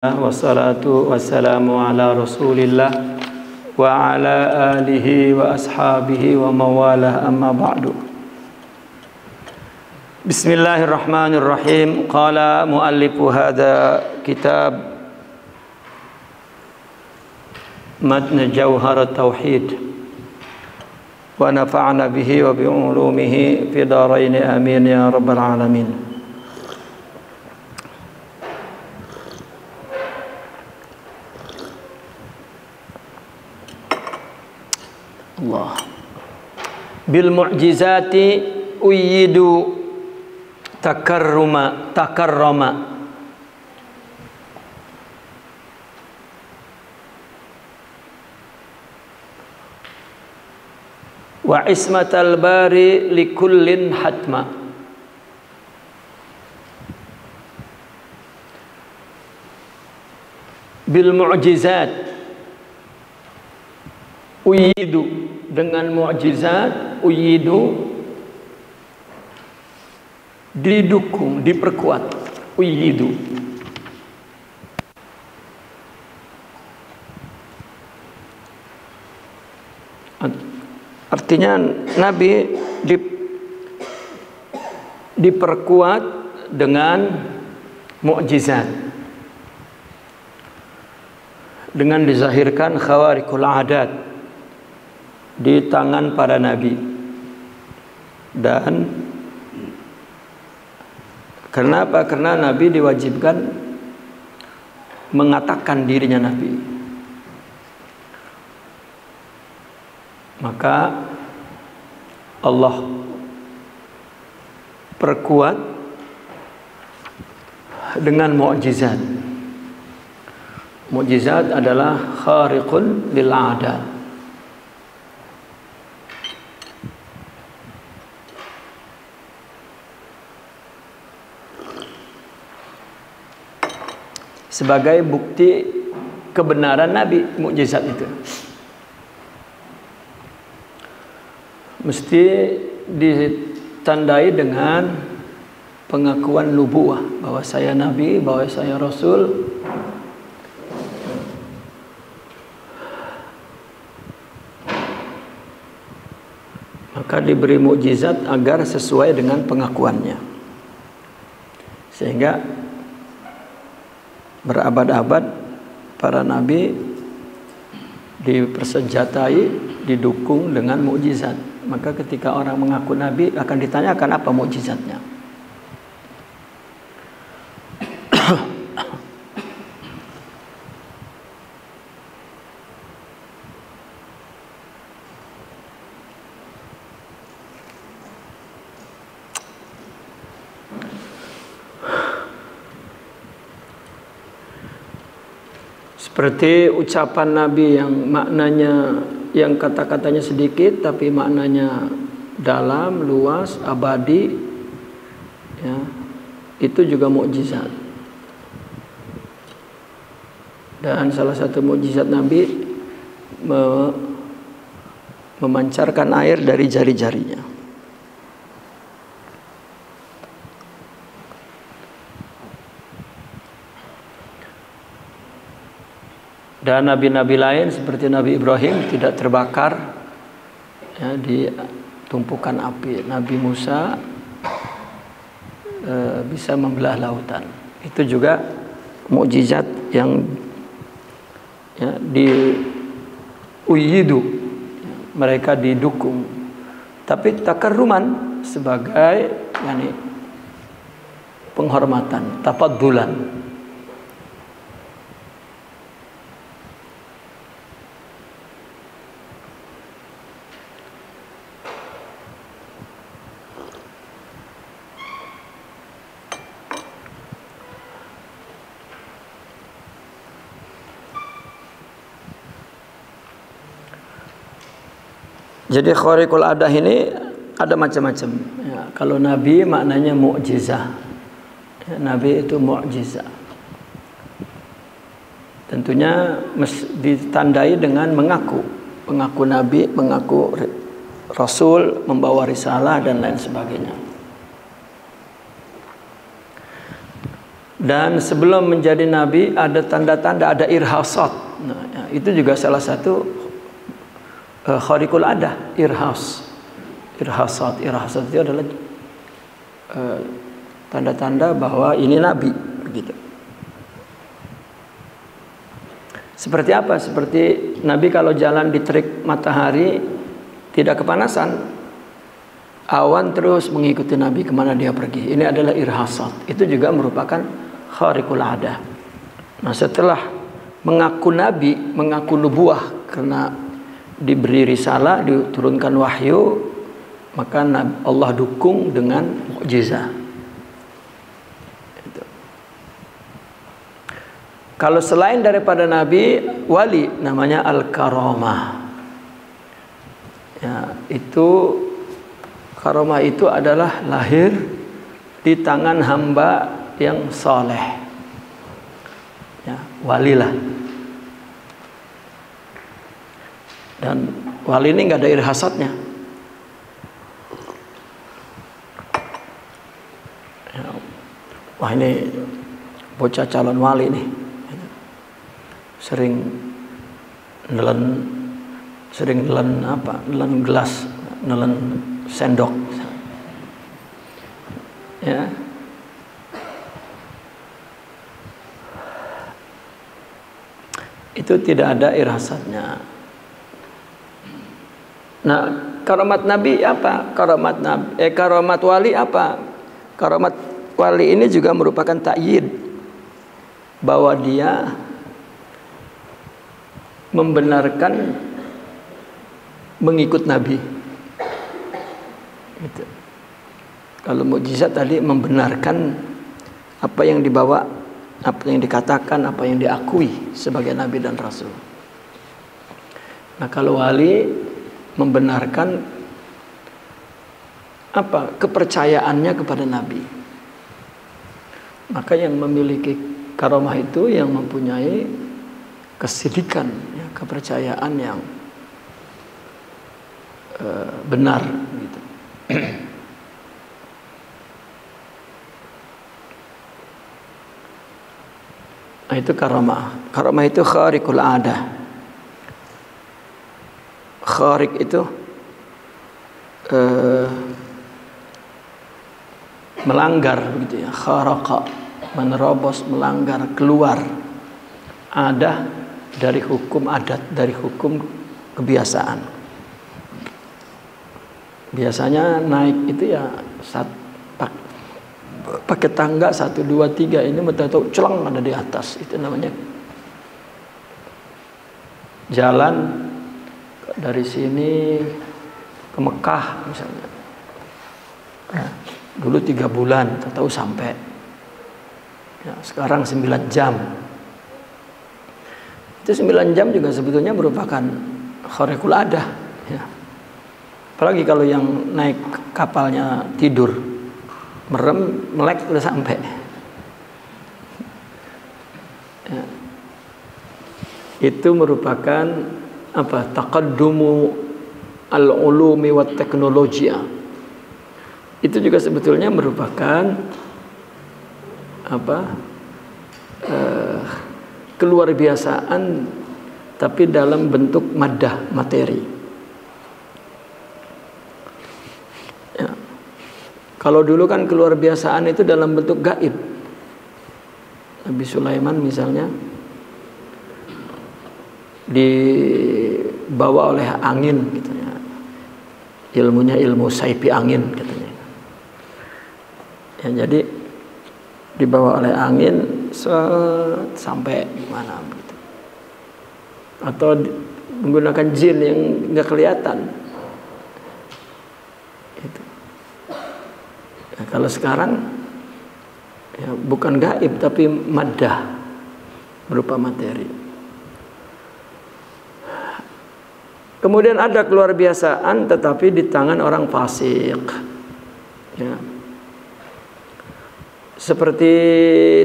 Wassalatu wassalamu ala rasulillah wa ala alihi wa ashabihi wa mawalah amma ba'du. Bismillahirrahmanirrahim. Qala muallifu hadha kitab Matn Jawhar Tauhid wa nafa'na bihi wa bi'ulumihi fi darain amin ya rabbal alamin. Allah. Bil mu'jizati uyyidu takarrama wa ismatal bari likullin hatma. Bil mu'jizat uyyidu, dengan mukjizat, uyyidu didukung, diperkuat, uyyidu. Artinya Nabi diperkuat dengan mukjizat, dengan dizahirkan khawariqul adat di tangan para nabi. Dan kenapa? Karena nabi diwajibkan mengatakan dirinya nabi. Maka Allah perkuat dengan mukjizat. Mukjizat adalah khariqun lil adat. Sebagai bukti kebenaran Nabi, mukjizat itu mesti ditandai dengan pengakuan nubuwah, bahwa saya Nabi, bahwa saya Rasul. Maka diberi mukjizat agar sesuai dengan pengakuannya, sehingga berabad-abad para nabi dipersenjatai, didukung dengan mukjizat. Maka ketika orang mengaku nabi akan ditanyakan apa mukjizatnya. Seperti ucapan Nabi yang maknanya, yang kata-katanya sedikit tapi maknanya dalam, luas, abadi, ya, itu juga mukjizat. Dan salah satu mukjizat Nabi memancarkan air dari jari-jarinya. Dan nabi-nabi lain seperti Nabi Ibrahim tidak terbakar, ya, di tumpukan api. Nabi Musa bisa membelah lautan. Itu juga mukjizat yang, ya, uyyidu, mereka didukung. Tapi takarruman sebagai, yani, penghormatan, tafaddulan. Jadi khariqul adah ini ada macam-macam. Ya, kalau nabi maknanya mukjizah. Ya, nabi itu mukjizah. Tentunya ditandai dengan mengaku nabi, mengaku rasul, membawa risalah dan lain sebagainya. Dan sebelum menjadi nabi ada tanda-tanda, ada irhasat. Nah, ya, itu juga salah satu khariqul adah, irhasat itu adalah tanda-tanda bahwa ini nabi, begitu. Seperti apa? Seperti nabi kalau jalan di terik matahari tidak kepanasan, awan terus mengikuti nabi kemana dia pergi. Ini adalah irhasat. Itu juga merupakan khariqul adah. Nah, setelah mengaku nabi, mengaku nubuah karena diberi risalah, diturunkan wahyu, maka Allah dukung dengan mukjizat. Kalau selain daripada nabi, wali namanya al-karamah. Ya, itu karamah itu adalah lahir di tangan hamba yang saleh. Ya, walilah. Dan wali ini nggak ada irhasatnya. Ya, wah, ini bocah calon wali nih. Sering nelen gelas, nelen sendok. Ya. Itu tidak ada irhasatnya. Nah, karamat nabi apa? Karamat wali apa? Karamat wali ini juga merupakan ta'yid bahwa dia membenarkan mengikut nabi. Gitu. Kalau mukjizat tadi membenarkan apa yang dibawa, apa yang dikatakan, apa yang diakui sebagai nabi dan rasul. Nah, kalau wali membenarkan apa? Kepercayaannya kepada nabi. Maka yang memiliki karamah itu yang mempunyai kesidikan, ya, kepercayaan yang benar, gitu. Nah, itu karamah. Karamah itu khariqul adah. Khariq itu melanggar, begitu ya. Kharaqa, menerobos, melanggar, keluar adah dari hukum adat, dari hukum kebiasaan. Biasanya naik itu ya pakai tangga 1, 2, 3, ini betul-betul celang ada di atas. Itu namanya jalan dari sini ke Mekah misalnya. Nah, dulu 3 bulan, tahu sampai. Ya, sekarang 9 jam. Itu 9 jam juga sebetulnya merupakan khariqul adah, ya. Apalagi kalau yang naik kapalnya tidur, merem, melek udah sampai. Ya. Itu merupakan apa? Taqaddumu al-ulumi wat teknologia. Itu juga sebetulnya merupakan apa? Keluar biasaan, tapi dalam bentuk maddah, materi. Ya. Kalau dulu kan keluar biasaan itu dalam bentuk gaib. Nabi Sulaiman misalnya dibawa oleh angin, gitu ya. Ilmunya ilmu saipi angin, katanya. Ya, jadi dibawa oleh angin sampai mana gitu. Atau menggunakan jin yang nggak kelihatan. Gitu. Ya, kalau sekarang ya, bukan gaib tapi maddah, berupa materi. Kemudian ada keluar biasaan tetapi di tangan orang fasik. Ya. Seperti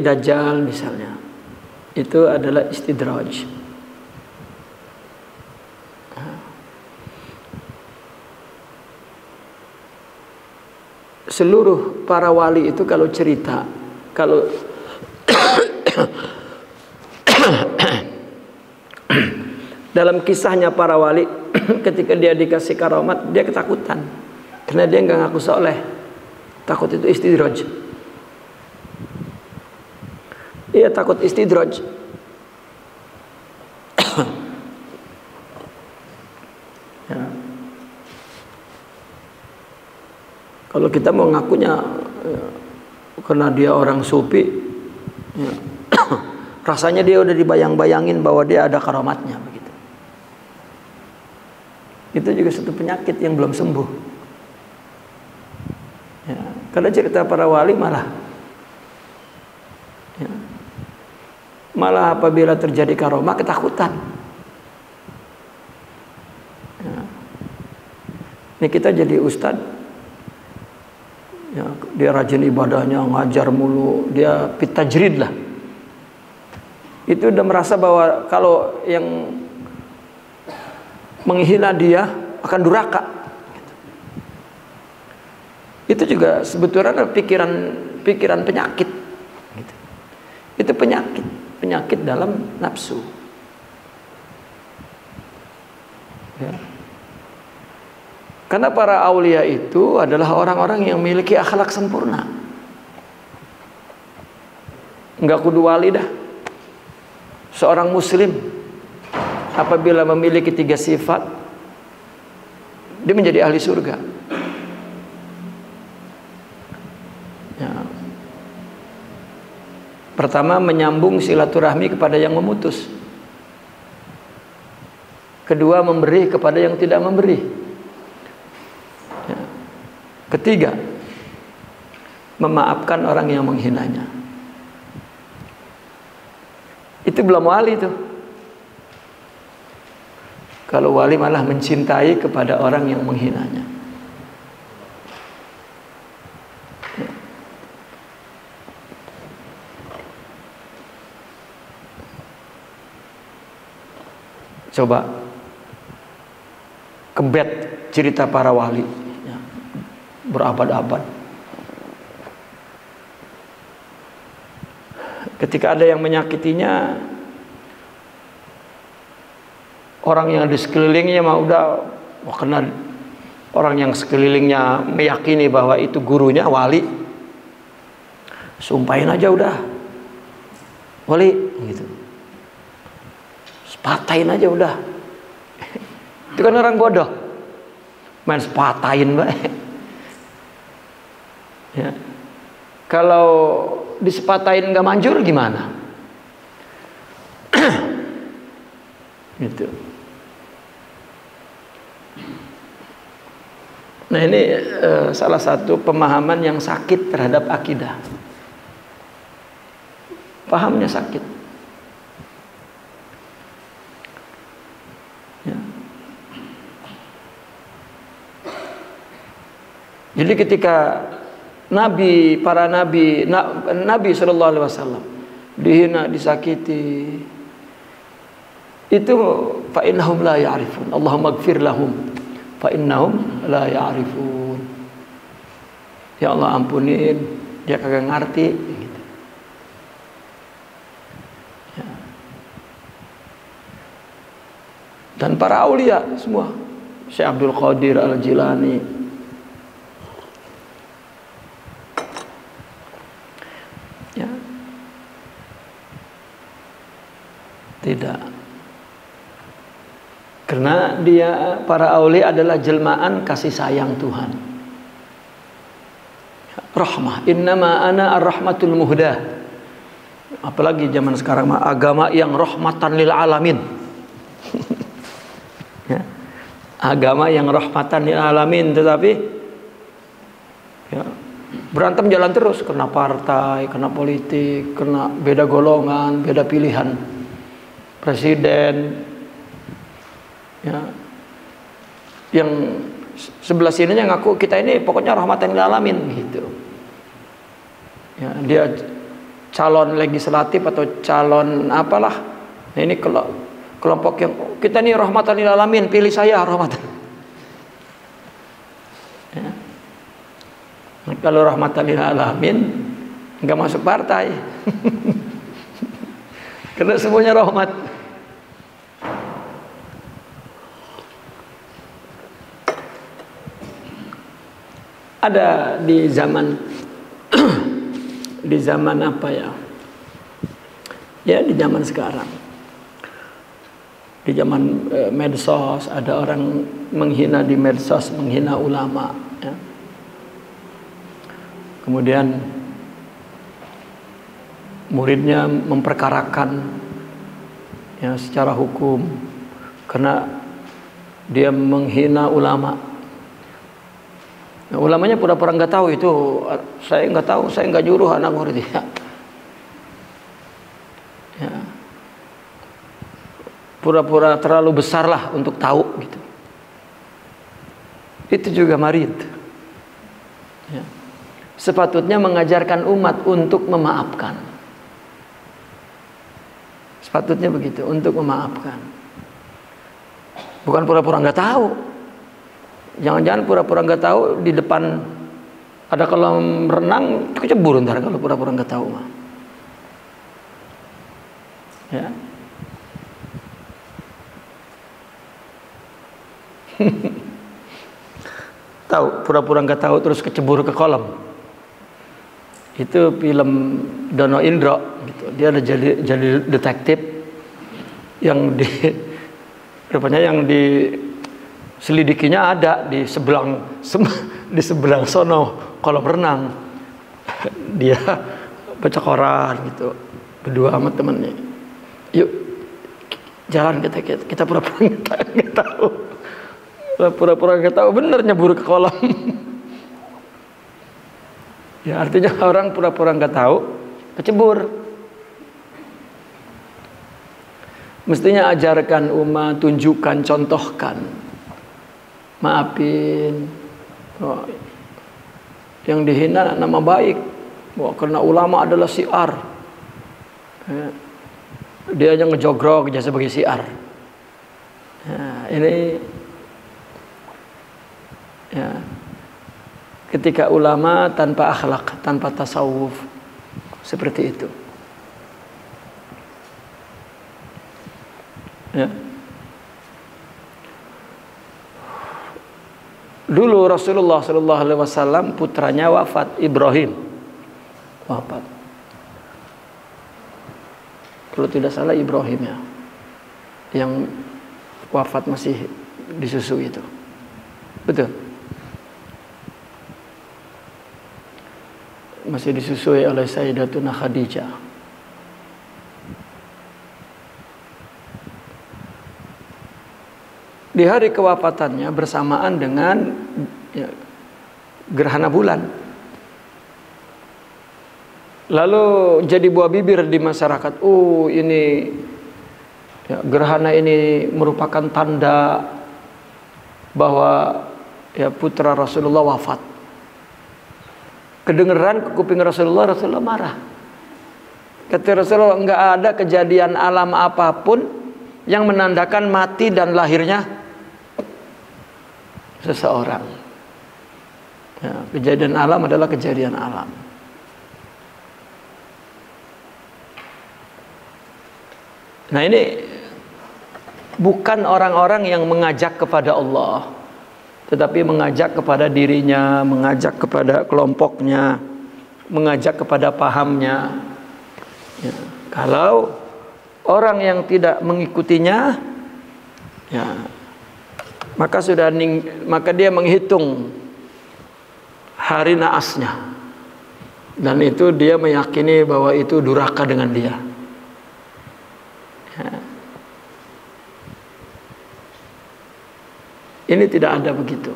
Dajjal misalnya. Itu adalah istidraj. Seluruh para wali itu kalau cerita, kalau Dalam kisahnya para wali, ketika dia dikasih karomat, dia ketakutan karena dia nggak ngaku soleh. Takut itu istidraj. Iya, takut istidraj. Ya. Kalau kita mau ngakunya karena dia orang sufi, ya, rasanya dia udah dibayang-bayangin bahwa dia ada karomatnya begitu. Itu juga satu penyakit yang belum sembuh. Ya, karena cerita para wali malah, ya, malah apabila terjadi karomah ketakutan. Ya. Ini kita jadi ustadz, ya, dia rajin ibadahnya, ngajar mulu, dia pitajrid lah. Itu udah merasa bahwa kalau yang menghina dia akan durhaka. Itu juga sebetulnya pikiran penyakit. Gitu. Itu penyakit dalam nafsu. Ya. Karena para aulia itu adalah orang-orang yang memiliki akhlak sempurna. Enggak kudu wali dah. Seorang muslim apabila memiliki 3 sifat, dia menjadi ahli surga. Ya. Pertama, menyambung silaturahmi kepada yang memutus. Kedua, memberi kepada yang tidak memberi. Ya. Ketiga, memaafkan orang yang menghinanya. Itu belum wali tuh. Kalau wali malah mencintai kepada orang yang menghinanya. Ya. Coba kebet cerita para wali, ya, berabad-abad. Ketika ada yang menyakitinya, orang yang di sekelilingnya mah udah, karena orang yang sekelilingnya meyakini bahwa itu gurunya wali, sumpahin aja udah, wali gitu, sepatahin aja udah. Itu kan orang bodoh, main sepatahin mbak. Ya. Kalau disepatahin nggak manjur gimana? Gitu. Nah ini salah satu pemahaman yang sakit terhadap akidah. Pahamnya sakit. Ya. Jadi ketika para nabi Shallallahu Alaihi Wasallam dihina, disakiti, itu fa innahum la ya'rifun. Allahumma ighfir lahum fa innahum la ya'rifun. Ya Allah ampunin, dia kagak ngerti gitu. Ya. Dan para aulia semua, Syekh Abdul Qadir Al-Jilani, ya, tidak. Karena dia, para aulia adalah jelmaan kasih sayang Tuhan. Rahmah, innama ana ar-rahmatul muhdah. Apalagi zaman sekarang mah agama yang rahmatan lil alamin. Ya. Agama yang rahmatan lil alamin, tetapi ya, berantem jalan terus, kena partai, kena politik, kena beda golongan, beda pilihan presiden. Ya. Yang sebelah sininya ngaku kita ini pokoknya rahmatan lil alamin gitu. Ya, dia calon legislatif atau calon apalah. Nah, ini kelompok yang kita ini rahmatan lil alamin, pilih saya rahmatan. Ya. Nah, kalau rahmatan lil alamin enggak masuk partai. Karena semuanya rahmat. Ada di zaman di zaman apa ya? Ya di zaman sekarang. Di zaman medsos ada orang menghina di medsos, menghina ulama ya. Kemudian muridnya memperkarakan ya secara hukum karena dia menghina ulama. Nah, ulamanya pura-pura nggak tahu itu, saya nggak tahu, saya nggak nyuruh anak murid ya. Ya. Pura-pura terlalu besar lah untuk tahu gitu. Itu juga marid. Ya. Sepatutnya mengajarkan umat untuk memaafkan. Sepatutnya begitu, untuk memaafkan. Bukan pura-pura nggak tahu. Jangan-jangan pura-pura nggak tahu di depan ada kolam renang kecebur ntar kalau pura-pura nggak tahu mah. Ya. Tahu pura-pura nggak tahu terus kecebur ke kolam. Itu film Dono Indro gitu. Dia ada jadi detektif yang di rupanya yang di selidikinya ada di sebelah sono kolam renang. Dia baca koran gitu berdua sama temennya. Yuk jalan kita pura-pura nggak tahu. Pura-pura nggak tahu bener nyebur ke kolam. Ya artinya orang pura-pura nggak tahu kecebur. Mestinya ajarkan umat, tunjukkan, contohkan. Maafin. Oh, yang dihina nama baik. Wah, karena ulama adalah syiar. Ya. Dia hanya ngejogrok aja sebagai syiar. Nah, ini ya. Ketika ulama tanpa akhlak, tanpa tasawuf seperti itu. Ya. Dulu Rasulullah SAW putranya wafat, Ibrahim wafat. Kalau tidak salah Ibrahim ya, yang wafat masih disusui itu, betul? Masih disusui oleh Sayyidatuna Khadijah. Di hari kewafatannya bersamaan dengan ya, gerhana bulan. Lalu jadi buah bibir di masyarakat. Ini ya, gerhana ini merupakan tanda bahwa ya putra Rasulullah wafat. Kedengeran ke kuping Rasulullah marah. Kata Rasulullah, enggak ada kejadian alam apapun yang menandakan mati dan lahirnya seseorang. Ya, kejadian alam adalah kejadian alam. Nah ini bukan orang-orang yang mengajak kepada Allah, tetapi mengajak kepada dirinya, mengajak kepada kelompoknya, mengajak kepada pahamnya. Ya, kalau orang yang tidak mengikutinya, ya, maka dia menghitung hari naasnya, dan itu dia meyakini bahwa itu durhaka dengan dia. Ya. Ini tidak ada begitu.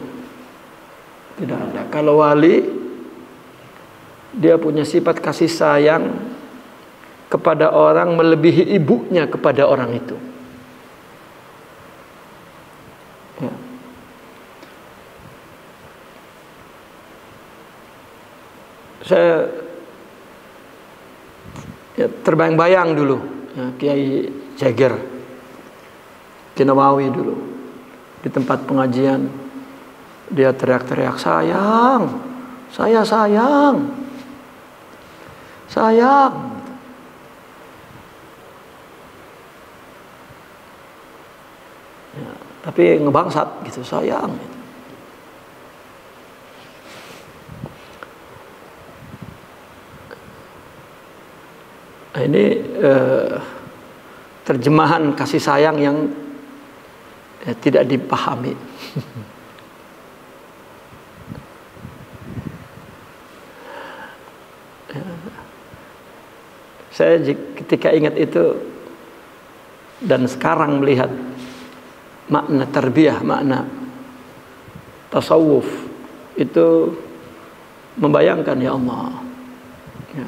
Tidak ada. Kalau wali, dia punya sifat kasih sayang kepada orang melebihi ibunya kepada orang itu. Ya. Saya ya, terbayang-bayang dulu ya, Kiai Jager Kinawawi dulu di tempat pengajian, dia teriak-teriak, sayang, saya sayang. Ya, tapi ngebangsat gitu, sayang. Nah, ini terjemahan kasih sayang yang tidak dipahami. Saya ketika ingat itu dan sekarang melihat makna tarbiyah, makna tasawuf, itu membayangkan, ya Allah, ya.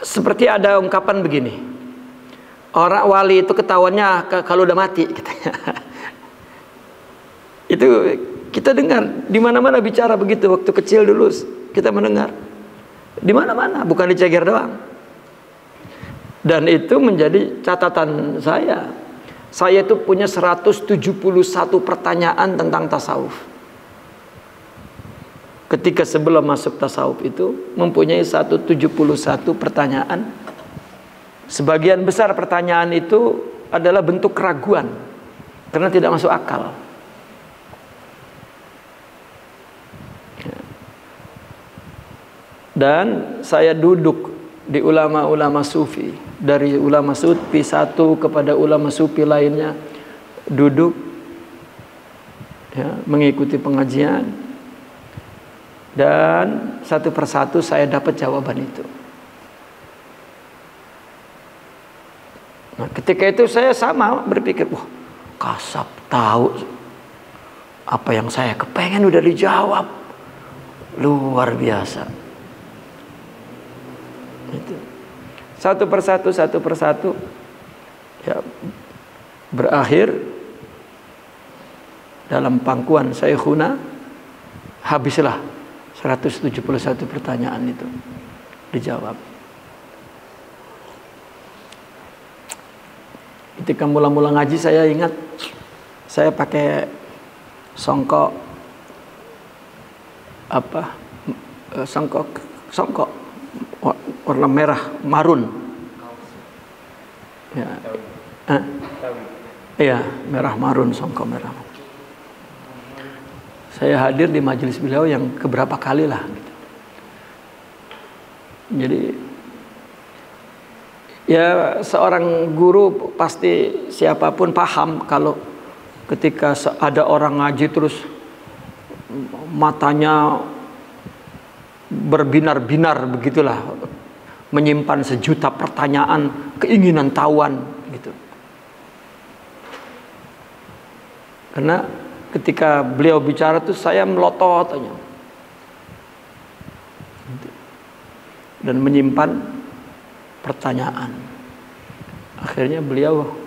Seperti ada ungkapan begini, orang wali itu ketahuannya kalau udah mati, katanya. Itu kita dengar di mana-mana bicara begitu. Waktu kecil dulu kita mendengar di mana-mana, bukan di Ceger doang. Dan itu menjadi catatan saya. Saya itu punya 171 pertanyaan tentang tasawuf. Ketika sebelum masuk tasawuf itu mempunyai 171 pertanyaan. Sebagian besar pertanyaan itu adalah bentuk keraguan karena tidak masuk akal. Dan saya duduk di ulama-ulama sufi, dari ulama sufi satu kepada ulama sufi lainnya, duduk ya, mengikuti pengajian, dan satu persatu saya dapat jawaban itu. Nah, ketika itu saya sama berpikir, wah, Kasab tahu apa yang saya kepengen udah dijawab, luar biasa. Itu. Satu persatu ya, berakhir dalam pangkuan Syekhuna, habislah 171 pertanyaan itu dijawab. Ketika mula-mula ngaji saya ingat saya pakai songkok songkok warna merah marun, ya, iya, merah marun, songkok merah. Saya hadir di majelis beliau yang keberapa kali lah, gitu. Jadi ya seorang guru pasti siapapun paham kalau ketika ada orang ngaji terus matanya berbinar-binar begitulah, menyimpan sejuta pertanyaan, keinginan tahuan gitu. Karena ketika beliau bicara tuh saya melotot aja dan menyimpan pertanyaan. Akhirnya beliau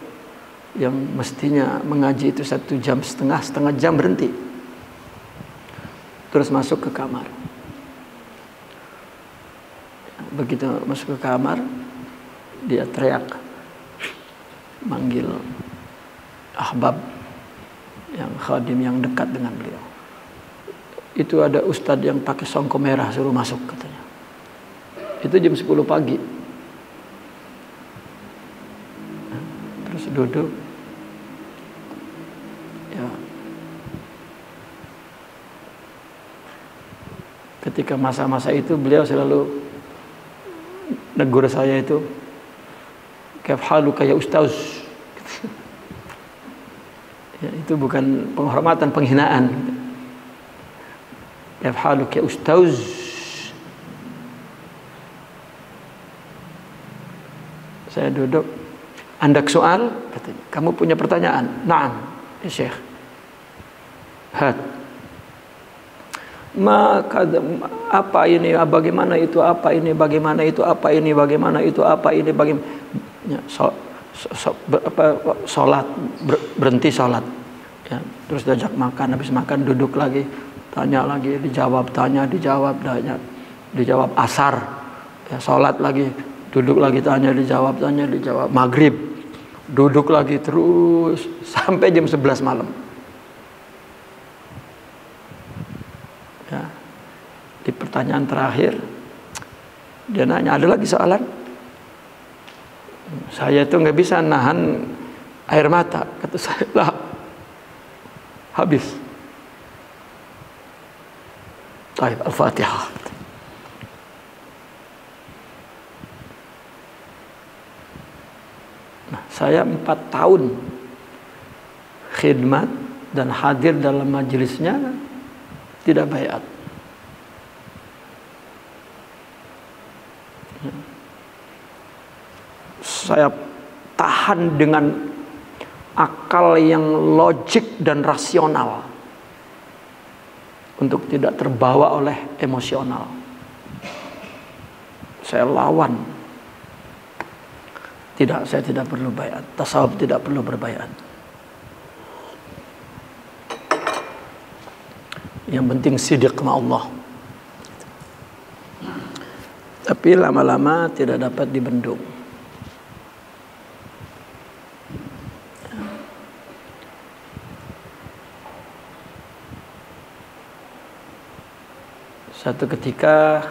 yang mestinya mengaji itu 1 jam setengah jam berhenti, terus masuk ke kamar. Begitu masuk ke kamar, dia teriak, manggil ahbab yang khadim yang dekat dengan beliau. Itu ada ustadz yang pakai songkok merah, suruh masuk, katanya. Itu jam 10 pagi. Terus duduk, ya. Ketika masa-masa itu beliau selalu negur saya itu, kaif haluka ya ustaz. Ya, itu bukan penghormatan, penghinaan. Kaif haluka ya ustaz. Saya duduk, andak soal, katanya. Kamu punya pertanyaan? Naam, ya Syekh. Hat. Maka apa ini, bagaimana itu, apa ini, bagaimana itu, apa ini, bagaimana itu, apa ini, bagaimana, ya, sholat, berhenti sholat, ya, terus diajak makan, habis makan duduk lagi, tanya lagi, dijawab, tanya, dijawab, tanya, dijawab, asar, ya, sholat lagi, duduk lagi, tanya, dijawab, maghrib, duduk lagi terus sampai jam 11 malam. Ya. Di pertanyaan terakhir dia nanya, ada lagi soalan? Saya itu nggak bisa nahan air mata, kata saya. Lah, habis. Baik, Al-Fatihah. Nah, saya 4 tahun khidmat dan hadir dalam majelisnya, tidak baiat. Saya tahan dengan akal yang logik dan rasional untuk tidak terbawa oleh emosional. Saya lawan. Tidak, saya tidak perlu baiat. Tasawuf tidak perlu berbaiat. Yang penting sidiq sama Allah. Tapi lama-lama tidak dapat dibendung. Satu ketika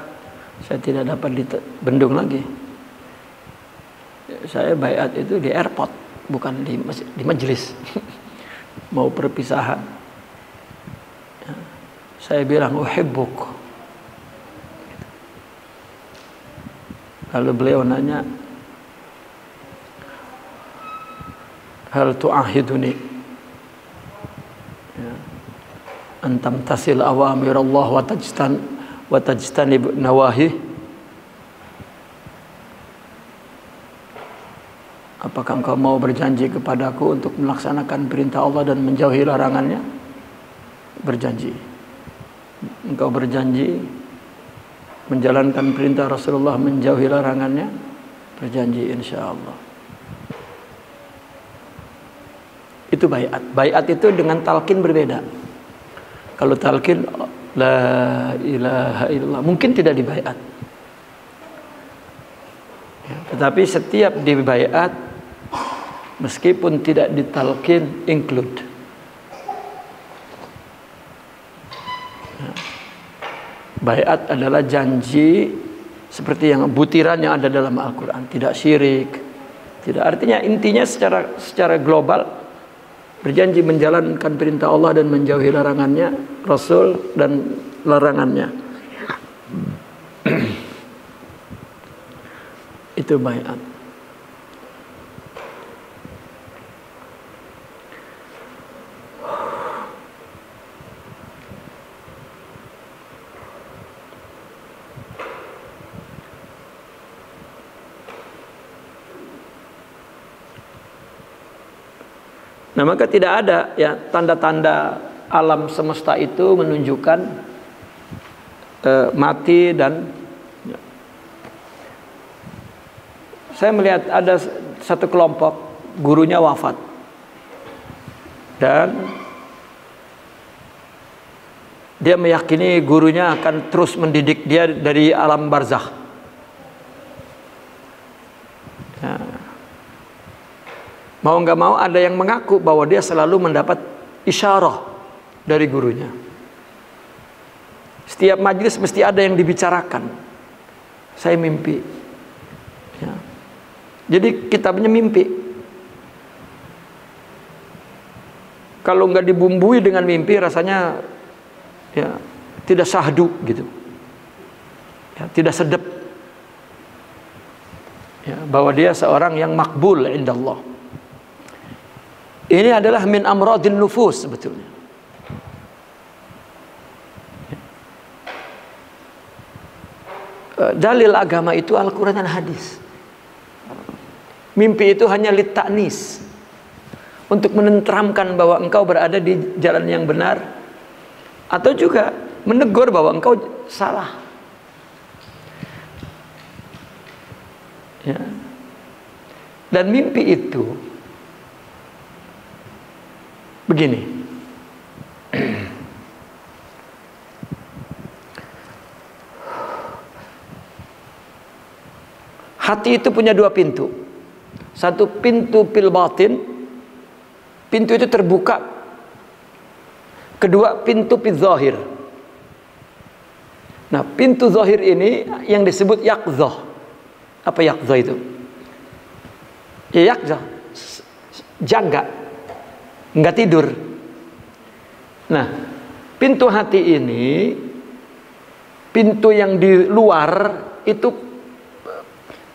saya tidak dapat dibendung lagi. Saya baiat itu di airport, bukan di majelis. Mau perpisahan. Saya bilang uhibbuk. Lalu beliau nanya, hal tu'ahiduni antam tasil awamir Allah wa tajtanib nawahi. Apakah engkau mau berjanji kepadaku untuk melaksanakan perintah Allah dan menjauhi larangannya? Berjanji. Engkau berjanji menjalankan perintah Rasulullah, menjauhi larangannya? Berjanji, insya-Allah. Itu baiat. Baiat itu dengan talqin berbeda. Kalau talqin la ilaha illallah mungkin tidak dibaiat. Ya, tetapi setiap dibaiat meskipun tidak ditalqin include. Ya. Baiat adalah janji seperti yang butiran yang ada dalam Al-Quran, tidak syirik, tidak, artinya intinya secara global berjanji menjalankan perintah Allah dan menjauhi larangannya, Rasul dan larangannya. Itu baiat. Nah, maka tidak ada ya tanda-tanda alam semesta itu menunjukkan mati dan ya. Saya melihat ada satu kelompok gurunya wafat dan dia meyakini gurunya akan terus mendidik dia dari alam barzakh. Ya. Mau nggak mau ada yang mengaku bahwa dia selalu mendapat isyarah dari gurunya. Setiap majelis mesti ada yang dibicarakan. Saya mimpi. Ya. Jadi kitabnya mimpi. Kalau nggak dibumbui dengan mimpi rasanya ya tidak syahdu gitu. Ya, tidak sedap. Ya, bahwa dia seorang yang makbul indallah. Ini adalah min amradin nufus sebetulnya. Dalil agama itu Al-Quran dan hadis. Mimpi itu hanya litaknis, untuk menenteramkan bahwa engkau berada di jalan yang benar, atau juga menegur bahwa engkau salah. Ya. Dan mimpi itu begini, hati itu punya dua pintu. Satu pintu fil batin, pintu itu terbuka. Kedua pintu fil zahir. Nah, pintu zahir ini yang disebut yaqzah. Apa yaqzah itu? Yaqzah, jaga, nggak tidur. Nah, pintu hati ini, pintu yang di luar itu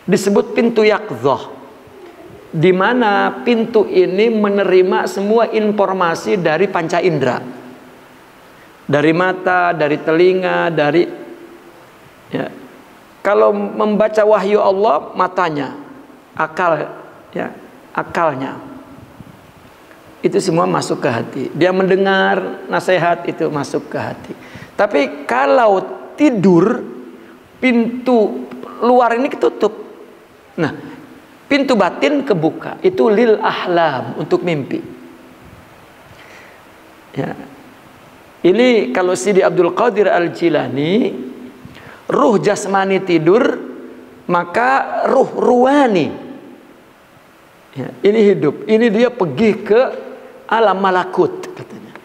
disebut pintu yaqzah, di mana pintu ini menerima semua informasi dari panca indera, dari mata, dari telinga, dari ya. Kalau membaca wahyu Allah, matanya, akal, ya, akalnya, itu semua masuk ke hati. Dia mendengar nasihat, itu masuk ke hati. Tapi kalau tidur, pintu luar ini ketutup. Nah, pintu batin kebuka. Itu lil ahlam, untuk mimpi. Ya. Ini kalau Sidi Abdul Qadir Al-Jilani, ruh jasmani tidur, maka ruh ruhani, ya, ini hidup. Ini dia pergi ke alam malakut, katanya.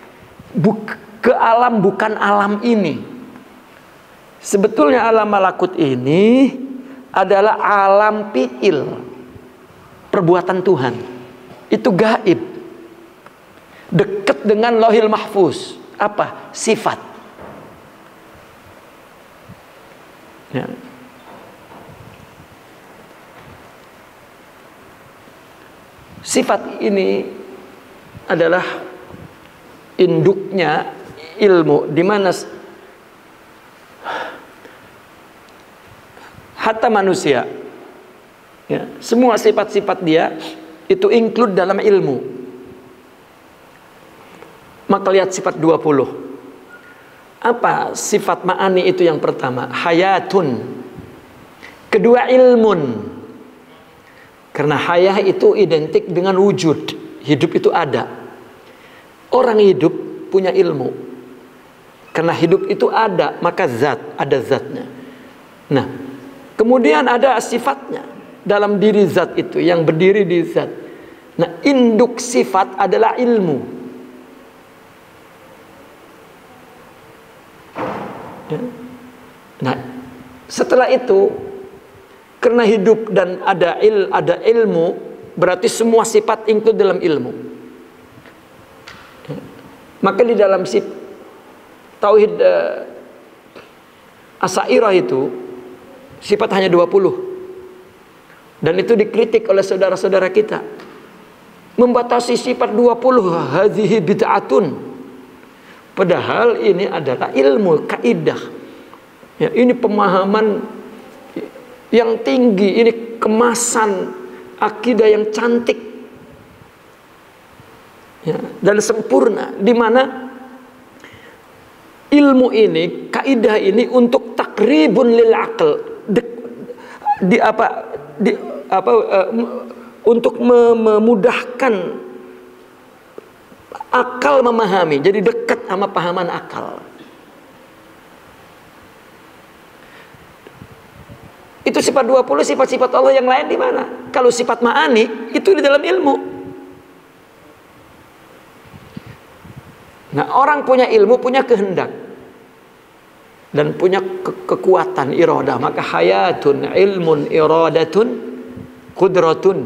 Ke alam bukan alam ini. Sebetulnya alam malakut ini adalah alam fi'il, perbuatan Tuhan. Itu gaib, dekat dengan Lauhil Mahfuz. Apa? Sifat. Ya. Sifat ini adalah induknya ilmu, di mana hatta manusia, ya, semua sifat-sifat dia itu include dalam ilmu. Maka lihat sifat 20. Apa sifat ma'ani itu? Yang pertama hayatun, kedua ilmun, karena hayah itu identik dengan wujud, hidup itu ada. Orang hidup punya ilmu, karena hidup itu ada, maka zat, ada zatnya. Nah, kemudian ada sifatnya dalam diri zat itu, yang berdiri di zat. Nah, induk sifat adalah ilmu. Ya. Nah, setelah itu, karena hidup dan ada ilmu, berarti semua sifat include dalam ilmu. Ya. Maka di dalam tauhid Asy'ariyah itu sifat hanya 20. Dan itu dikritik oleh saudara-saudara kita. Membatasi sifat 20, hadhihi bid'atun. Padahal ini adalah ilmu, kaidah. Ya, ini pemahaman yang tinggi, ini kemasan akidah yang cantik, ya, dan sempurna, di mana ilmu ini, kaidah ini untuk takribun lil aql, untuk memudahkan akal memahami, jadi dekat sama pahaman akal. Itu sifat 20, sifat-sifat Allah yang lain di mana? Kalau sifat ma'ani itu di dalam ilmu. Nah, orang punya ilmu, punya kehendak dan punya kekuatan iradah, maka hayatun, ilmun, iradatun, qudratun.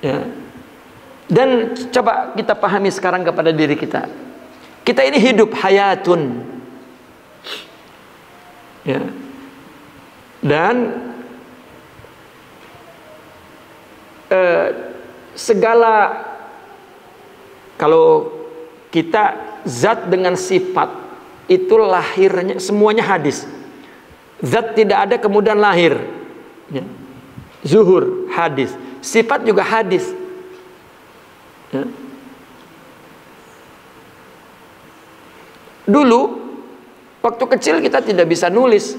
Ya. Dan coba kita pahami sekarang kepada diri kita. Kita ini hidup hayatun. Ya. Dan segala, kalau kita zat dengan sifat itu lahirnya semuanya hadis. Zat tidak ada kemudian lahir. Ya. Zuhur hadis. Sifat juga hadis. Ya. Dulu waktu kecil kita tidak bisa nulis.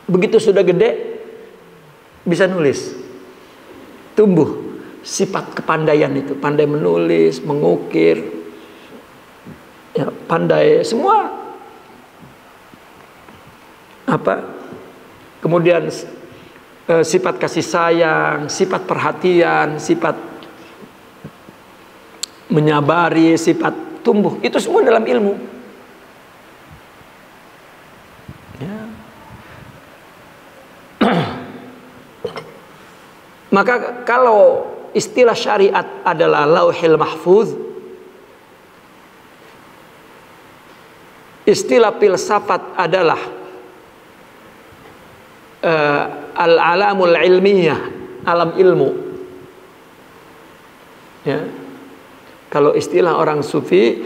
Begitu sudah gede bisa nulis. Tumbuh sifat kepandaian itu, pandai menulis, mengukir, ya, pandai semua. Apa? Kemudian sifat kasih sayang, sifat perhatian, sifat menyabari, sifat tumbuh, itu semua dalam ilmu. Ya. Maka kalau istilah syariat adalah lauhil mahfuz, istilah filsafat adalah al-alamul ilmiyah, alam ilmu. Ya. Kalau istilah orang sufi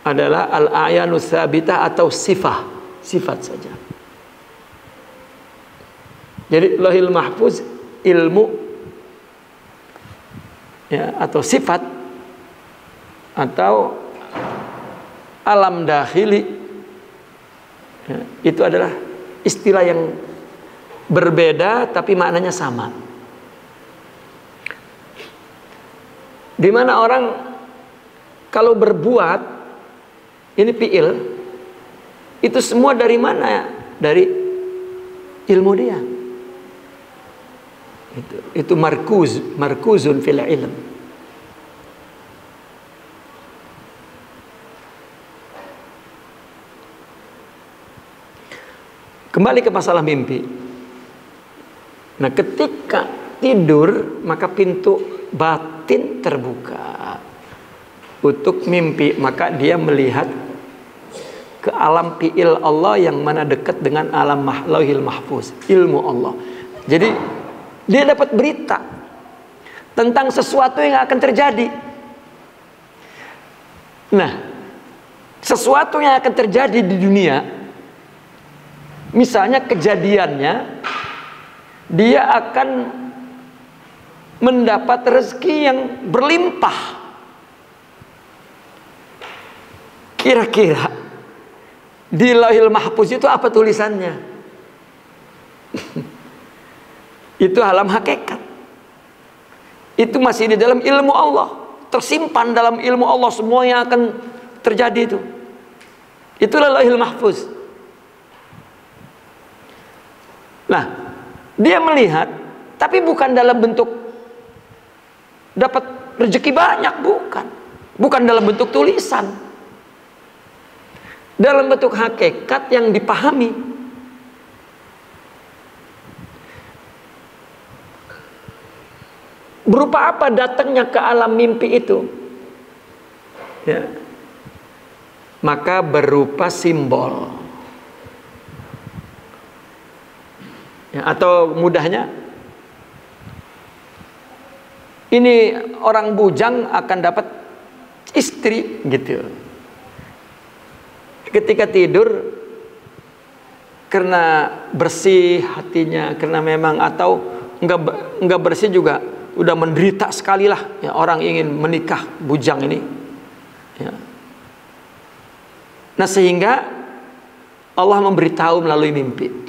adalah al-ayanus sabitah atau sifat saja. Jadi lauhil mahfuz ilmu, ya, atau sifat, atau alam dakhili, ya, itu adalah istilah yang berbeda tapi maknanya sama. Di mana orang kalau berbuat ini fi'il, itu semua dari mana ya? Dari ilmu dia. Itu markuzun fil ilm. Kembali ke masalah mimpi. Nah, ketika tidur maka pintu batin terbuka untuk mimpi, maka dia melihat ke alam fi'il Allah yang mana dekat dengan alam lauhil mahfuz, ilmu Allah. Jadi dia dapat berita tentang sesuatu yang akan terjadi. Nah, sesuatu yang akan terjadi di dunia, misalnya kejadiannya, dia akan mendapat rezeki yang berlimpah. Kira-kira di lauhil mahfuz itu apa tulisannya? Itu alam hakikat. Itu masih di dalam ilmu Allah, tersimpan dalam ilmu Allah semua yang akan terjadi itu. Itulah lauhil mahfuz. Nah, dia melihat, tapi bukan dalam bentuk dapat rezeki banyak, bukan dalam bentuk tulisan, dalam bentuk hakikat yang dipahami. Berupa apa datangnya ke alam mimpi itu? Ya. Maka berupa simbol. Ya, atau mudahnya, ini orang bujang akan dapat istri gitu. Ketika tidur, karena bersih hatinya, karena memang, atau enggak bersih juga, udah menderita sekali lah, ya, orang ingin menikah bujang ini, ya. Nah, sehingga Allah memberitahu melalui mimpi.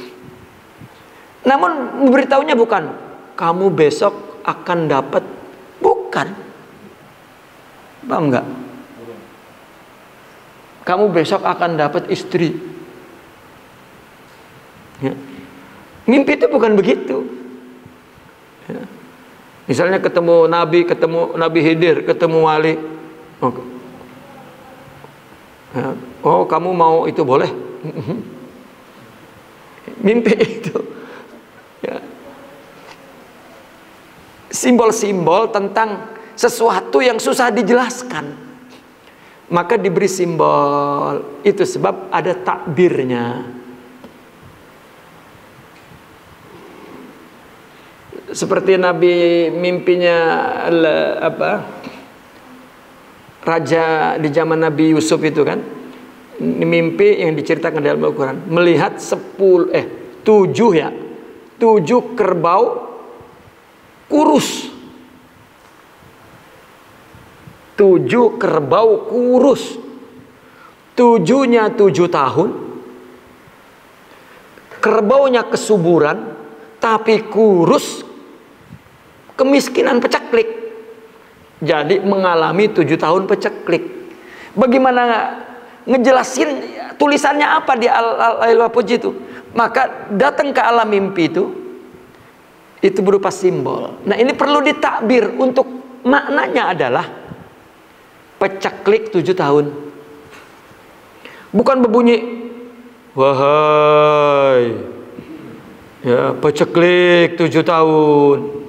Namun memberitahunya bukan kamu besok akan dapat, bukan. Paham enggak? Kamu besok akan dapat istri, ya. Mimpi itu bukan begitu, ya. Misalnya ketemu Nabi Khidir, ketemu wali. Oh, kamu mau itu, boleh. Mimpi itu, ya, simbol-simbol tentang sesuatu yang susah dijelaskan, maka diberi simbol. Itu sebab ada takbirnya. Seperti Nabi mimpinya raja di zaman Nabi Yusuf itu kan, mimpi yang diceritakan dalam Al-Quran, melihat 7 kerbau kurus. 7 kerbau kurus, 7-nya 7 tahun, kerbaunya kesuburan tapi kurus, kemiskinan peceklik. Jadi mengalami 7 tahun peceklik. Bagaimana ngejelasin tulisannya apa di al-mahfuz itu? Maka datang ke alam mimpi itu berupa simbol. Nah, ini perlu ditakbir untuk maknanya adalah peceklik 7 tahun. Bukan berbunyi wahai, ya, peceklik 7 tahun.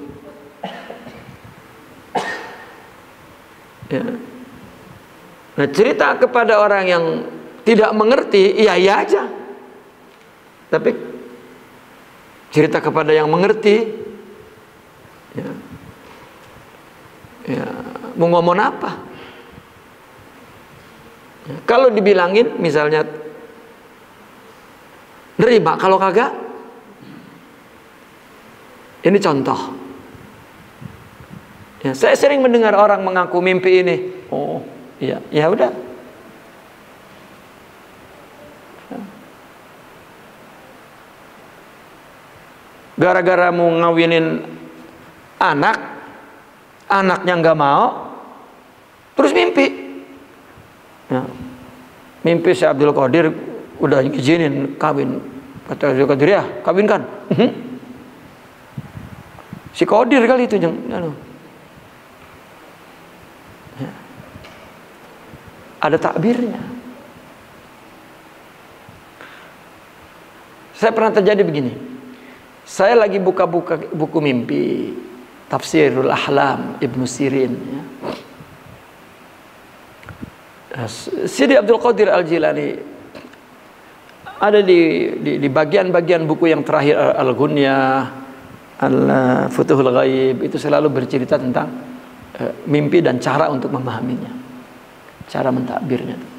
Nah, cerita kepada orang yang tidak mengerti, iya aja. Tapi cerita kepada yang mengerti, ya, mau ngomong apa? Ya, kalau dibilangin misalnya nerima, kalau kagak, ini contoh. Ya, saya sering mendengar orang mengaku mimpi ini. Oh, iya, ya udah. Gara-gara mau ngawinin anak, anaknya nggak mau, terus mimpi. Ya. Mimpi si Abdul Qadir udah izinin kawin. Kata Abdul Qadir, ya kawinkan. Si Qadir kali itu yang ya. Ada takbirnya. Saya pernah terjadi begini. Saya lagi buka-buka buku mimpi, Tafsirul Ahlam Ibnu Sirin. Ya. Sidi Abdul Qadir Al-Jilani ada di bagian-bagian buku yang terakhir, Al-Ghunyah, Al-Futuhul Ghaib, itu selalu bercerita tentang mimpi dan cara untuk memahaminya, cara mentakbirnya.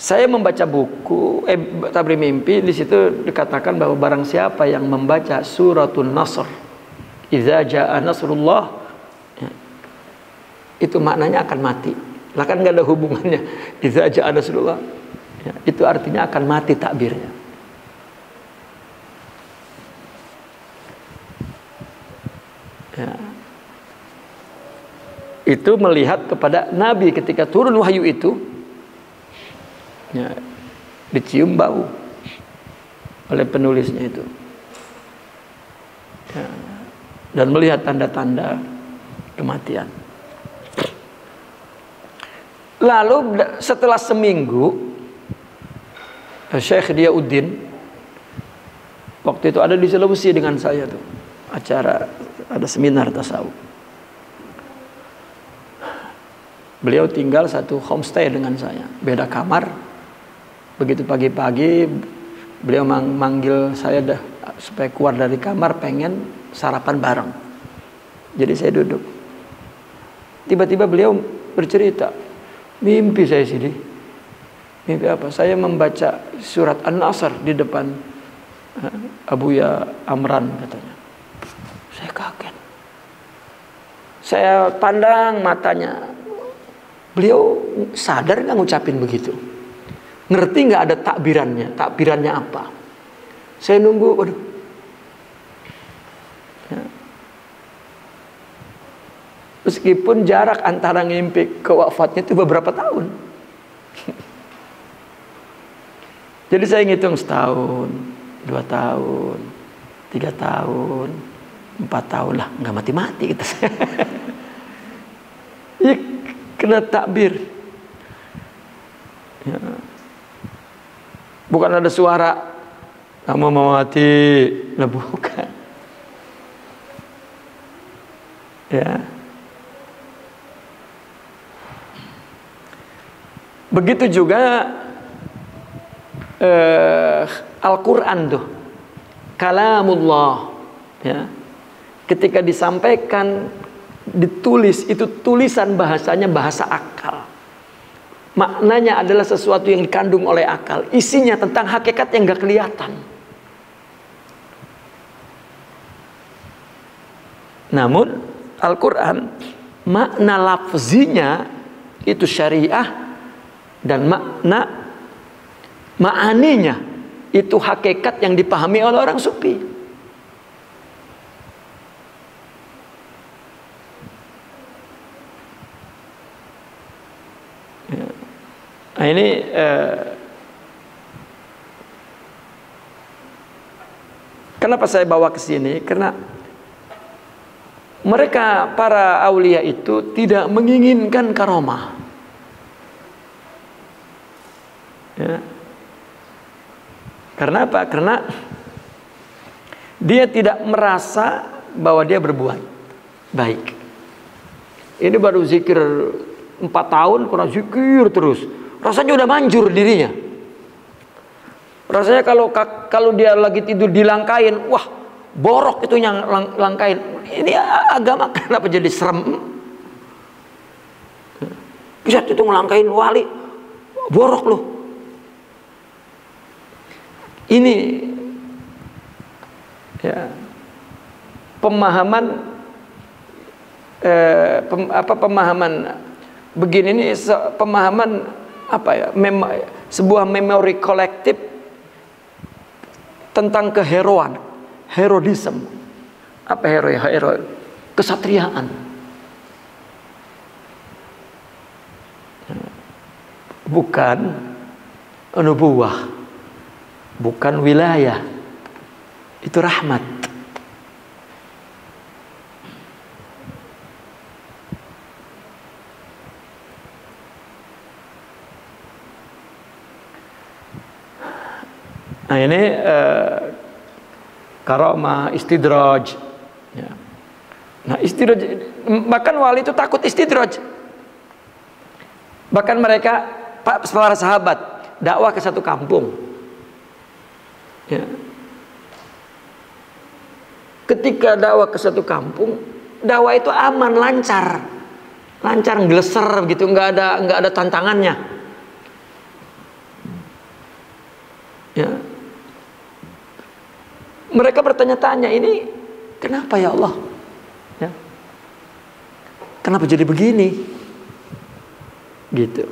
Saya membaca buku Tabri Mimpi, di situ dikatakan bahwa barang siapa yang membaca suratul Nasr, idza jaa nasrullah, ya, itu maknanya akan mati. Lah kan nggak ada hubungannya. Idza jaa nasrullah, ya, itu artinya akan mati takbirnya. Ya. Itu melihat kepada Nabi ketika turun wahyu itu. Ya, dicium bau oleh penulisnya itu, ya, dan melihat tanda-tanda kematian. Lalu setelah seminggu, Syekh Diyauddin waktu itu ada di Sulawesi dengan saya tuh, acara ada seminar tasawuf. Beliau tinggal satu homestay dengan saya, beda kamar. Begitu pagi-pagi beliau manggil saya supaya keluar dari kamar, pengen sarapan bareng. Jadi saya duduk. Tiba-tiba beliau bercerita, mimpi saya sini. Mimpi apa? Saya membaca surat An-Nasr di depan Abuya Amran katanya. Saya kaget. Saya pandang matanya. Beliau sadar nggak ngucapin begitu? Ngerti nggak ada takbirannya? Takbirannya apa? Saya nunggu, waduh. Ya. Meskipun jarak antara ngimpi ke wafatnya itu beberapa tahun. Jadi saya ngitung setahun, 2 tahun, 3 tahun, 4 tahun lah, nggak mati-mati kita. Ya, kena takbir. Ya. Bukan ada suara kamu mau mati, lah bukan. Ya. Begitu juga Al-Quran tuh, kalamullah, ya. Ketika disampaikan, ditulis, itu tulisan bahasanya bahasa akal. Maknanya adalah sesuatu yang dikandung oleh akal. Isinya tentang hakikat yang gak kelihatan. Namun Al-Quran, makna lafzinya itu syariah, dan ma'aninya itu hakikat yang dipahami oleh orang sufi. Nah ini kenapa saya bawa ke sini? Karena mereka para aulia itu tidak menginginkan karomah. Ya. Karena apa? Karena dia tidak merasa bahwa dia berbuat baik. Ini baru zikir 4 tahun, kurang zikir terus. Rasanya udah manjur dirinya. Rasanya kalau dia lagi tidur dilangkain, wah borok itu yang langkain. Ini agama kenapa jadi serem? Bisa itu ngelangkain wali, borok loh. Ini ya, pemahaman pemahaman begini ini pemahaman apa ya, sebuah memori kolektif tentang keheroan, heroisme. Apa hero? Kesatriaan. Bukan nubuwah, bukan wilayah. Itu rahmat. Nah ini karamah, istidraj. Ya. Nah istidraj, bahkan wali itu takut istidraj. Bahkan mereka, para sahabat dakwah ke satu kampung. Ya. Ketika dakwah ke satu kampung, dakwah itu aman, lancar, ngeleser gitu, nggak ada tantangannya. Ya. Mereka bertanya-tanya, ini kenapa ya Allah? Ya. Kenapa jadi begini? Gitu.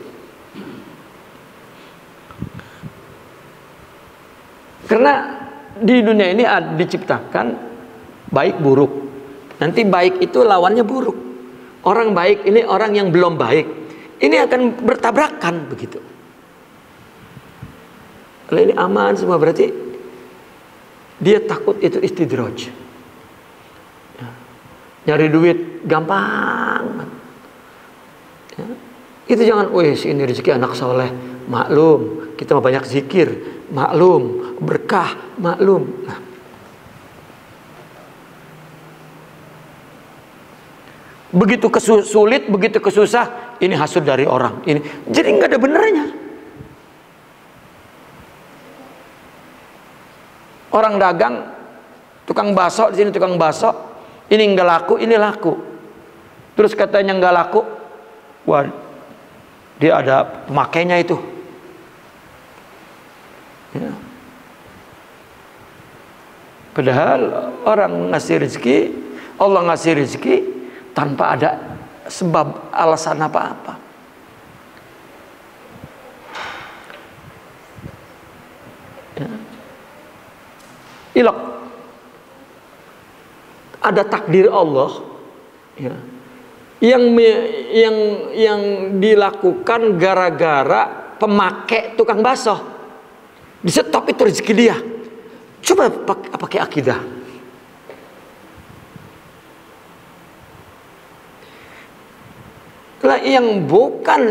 Karena di dunia ini diciptakan baik buruk. Nanti baik itu lawannya buruk. Orang baik ini orang yang belum baik. Ini akan bertabrakan begitu. Kalau ini aman semua berarti dia takut itu istidraj. Ya. Nyari duit gampang. Ya. Itu jangan, wes ini rezeki anak soleh, maklum. Kita mau banyak zikir, maklum. Berkah, maklum. Nah. Begitu sulit, begitu kesusah, ini hasud dari orang. Ini jadi nggak ada benernya. Orang dagang, tukang bakso di sini tukang bakso, ini nggak laku, ini laku. Terus katanya nggak laku, wah dia ada pemakainya itu. Ya. Padahal orang ngasih rezeki, Allah ngasih rezeki tanpa ada sebab alasan apa-apa. Ya. Ilok, ada takdir Allah ya, yang dilakukan gara-gara pemakai tukang bakso di stop itu rezeki dia. Coba pakai akidah. Lah yang bukan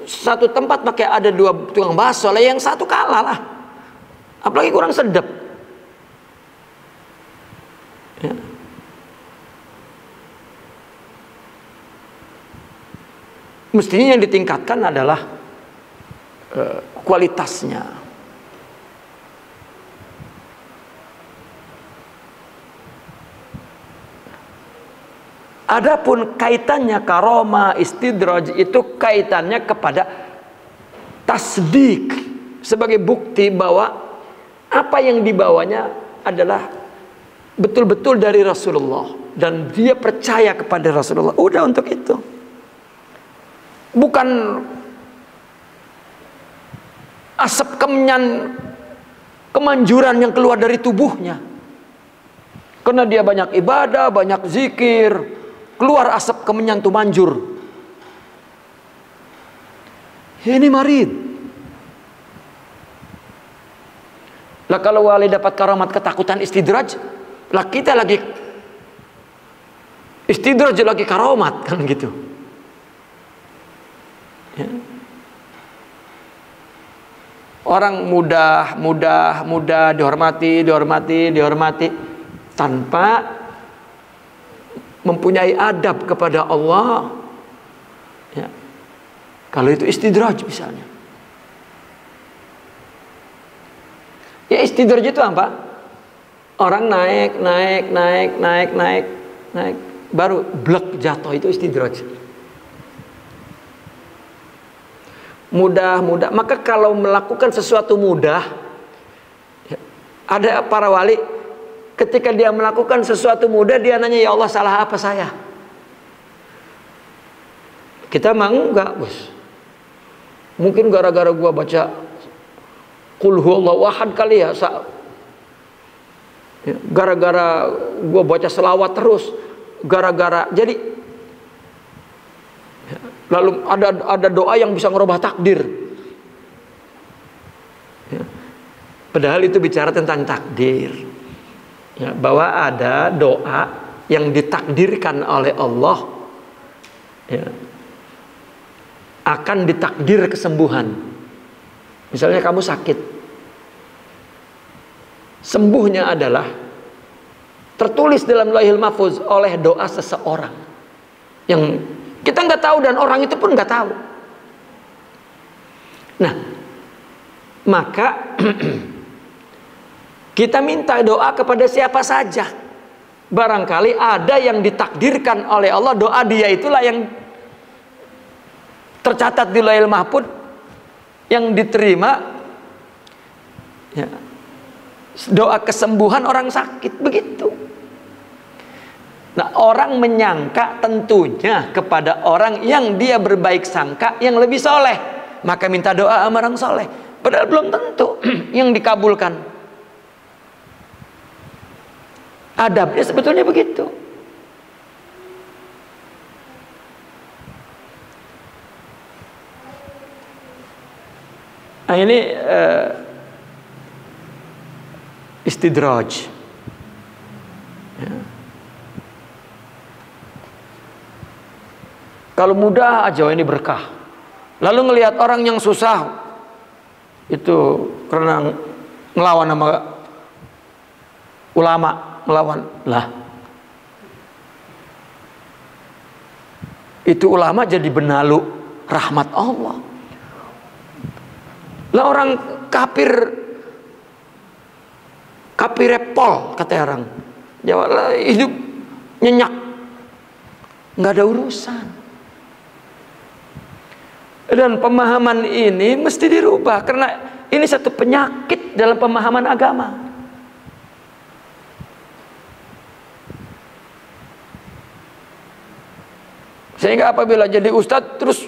satu tempat pakai ada 2 tukang bakso, lah yang satu kalah lah. Apalagi kurang sedap. Ya. Mestinya yang ditingkatkan adalah kualitasnya. Adapun kaitannya karomah, istidraj itu kaitannya kepada tasdik sebagai bukti bahwa apa yang dibawanya adalah betul-betul dari Rasulullah dan dia percaya kepada Rasulullah. Udah untuk itu. Bukan asap kemanjuran yang keluar dari tubuhnya. Karena dia banyak ibadah, banyak zikir, keluar asap kemenyan itu manjur. Ini marid. Lah kalau wali dapat karamat ketakutan istidraj, lah kita lagi istidraj lagi karamat kan gitu. Ya. Orang mudah dihormati tanpa mempunyai adab kepada Allah, Kalau itu istidraj misalnya. Ya istidraj itu apa? Orang naik, baru blek jatuh, itu istidraj. Mudah. Maka kalau melakukan sesuatu mudah, ada para wali ketika dia melakukan sesuatu mudah, dia nanya, ya Allah salah apa saya? Kita mah enggak, bos. Mungkin gara-gara gua baca Qul huwallahu ahad kali ya. Gara-gara gua baca selawat terus, gara-gara jadi lalu ada doa yang bisa ngerubah takdir. Ya. Padahal itu bicara tentang takdir. Ya, bahwa ada doa yang ditakdirkan oleh Allah, ya, akan ditakdir kesembuhan. Misalnya kamu sakit, sembuhnya adalah tertulis dalam Lauhul Mahfuz oleh doa seseorang yang kita nggak tahu dan orang itu pun nggak tahu. Nah, maka kita minta doa kepada siapa saja. Barangkali ada yang ditakdirkan oleh Allah, doa dia itulah yang tercatat di Lauhul Mahfuz, yang diterima, ya, doa kesembuhan orang sakit, begitu. Nah, orang menyangka tentunya kepada orang yang dia berbaik sangka, yang lebih soleh, maka minta doa sama orang soleh. Padahal belum tentu yang dikabulkan. Adabnya sebetulnya begitu. Nah, ini istidraj. Ya. Kalau mudah aja ini berkah. Lalu ngelihat orang yang susah itu karena ngelawan sama ulama, melawan lah. Itu ulama jadi benalu rahmat Allah. Lah orang kafir pol kata orang Jawa, lah hidup nyenyak, nggak ada urusan. Dan pemahaman ini mesti dirubah karena ini satu penyakit dalam pemahaman agama. Sehingga apabila jadi ustadz terus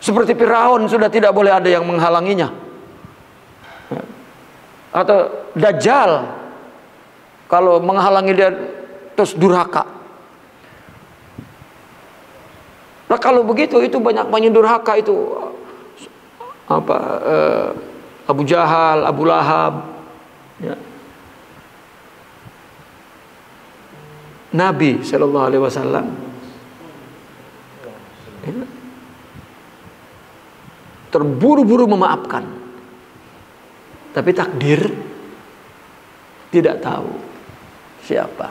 seperti Firaun, sudah tidak boleh ada yang menghalanginya. Atau Dajjal, kalau menghalangi dia terus durhaka. Nah, kalau begitu itu banyak durhaka itu apa, Abu Jahal, Abu Lahab, ya. Nabi Shallallahu Alaihi Wasallam, ya, terburu-buru memaafkan, tapi takdir tidak tahu siapa.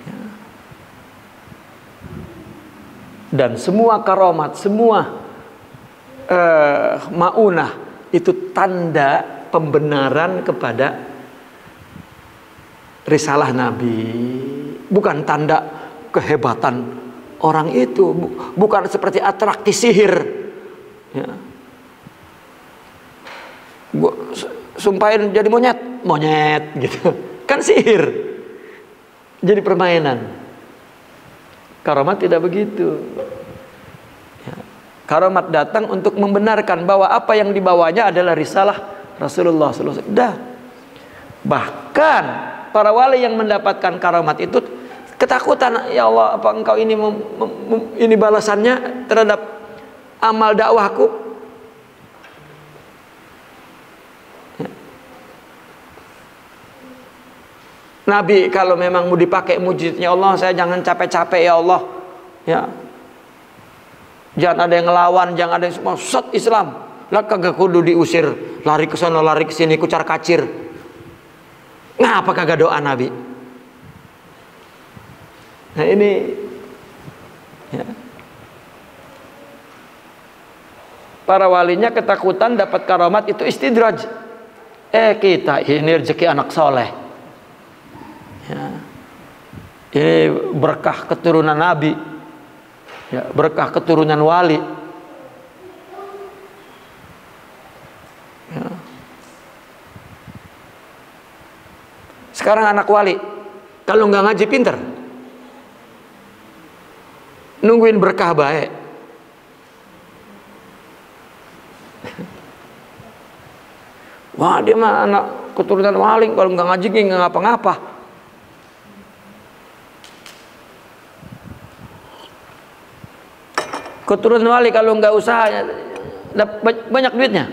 Ya. Dan semua karomat, semua maunah itu tanda pembenaran kepada risalah Nabi, bukan tanda kehebatan orang itu, bukan seperti atraksi sihir. Ya. Sumpahin jadi monyet gitu, kan sihir, jadi permainan. Karomat tidak begitu. Ya. Karomat datang untuk membenarkan bahwa apa yang dibawanya adalah risalah Rasulullah SAW. Dah. Bahkan para wali yang mendapatkan karomat itu ketakutan, ya Allah, apa engkau ini ini balasannya terhadap amal dakwahku? Ya. Nabi kalau memang mau dipakai mujizatnya Allah, saya jangan capek-capek ya Allah, ya. Jangan ada yang ngelawan, jangan ada yang semua set Islam. Lah kagak kudu diusir, lari ke sana lari ke sini kucar kacir. Ngapa kagak doa Nabi? Nah ini ya. Para walinya ketakutan dapat karamat itu istidraj. Kita ini rezeki anak soleh ya. Ini berkah keturunan Nabi ya, berkah keturunan wali ya. Sekarang anak wali kalau nggak ngaji pinter, nungguin berkah baik. Wah dia mah anak keturunan wali, kalau nggak ngaji nggak ngapa-ngapa. Keturunan wali kalau nggak usaha banyak duitnya.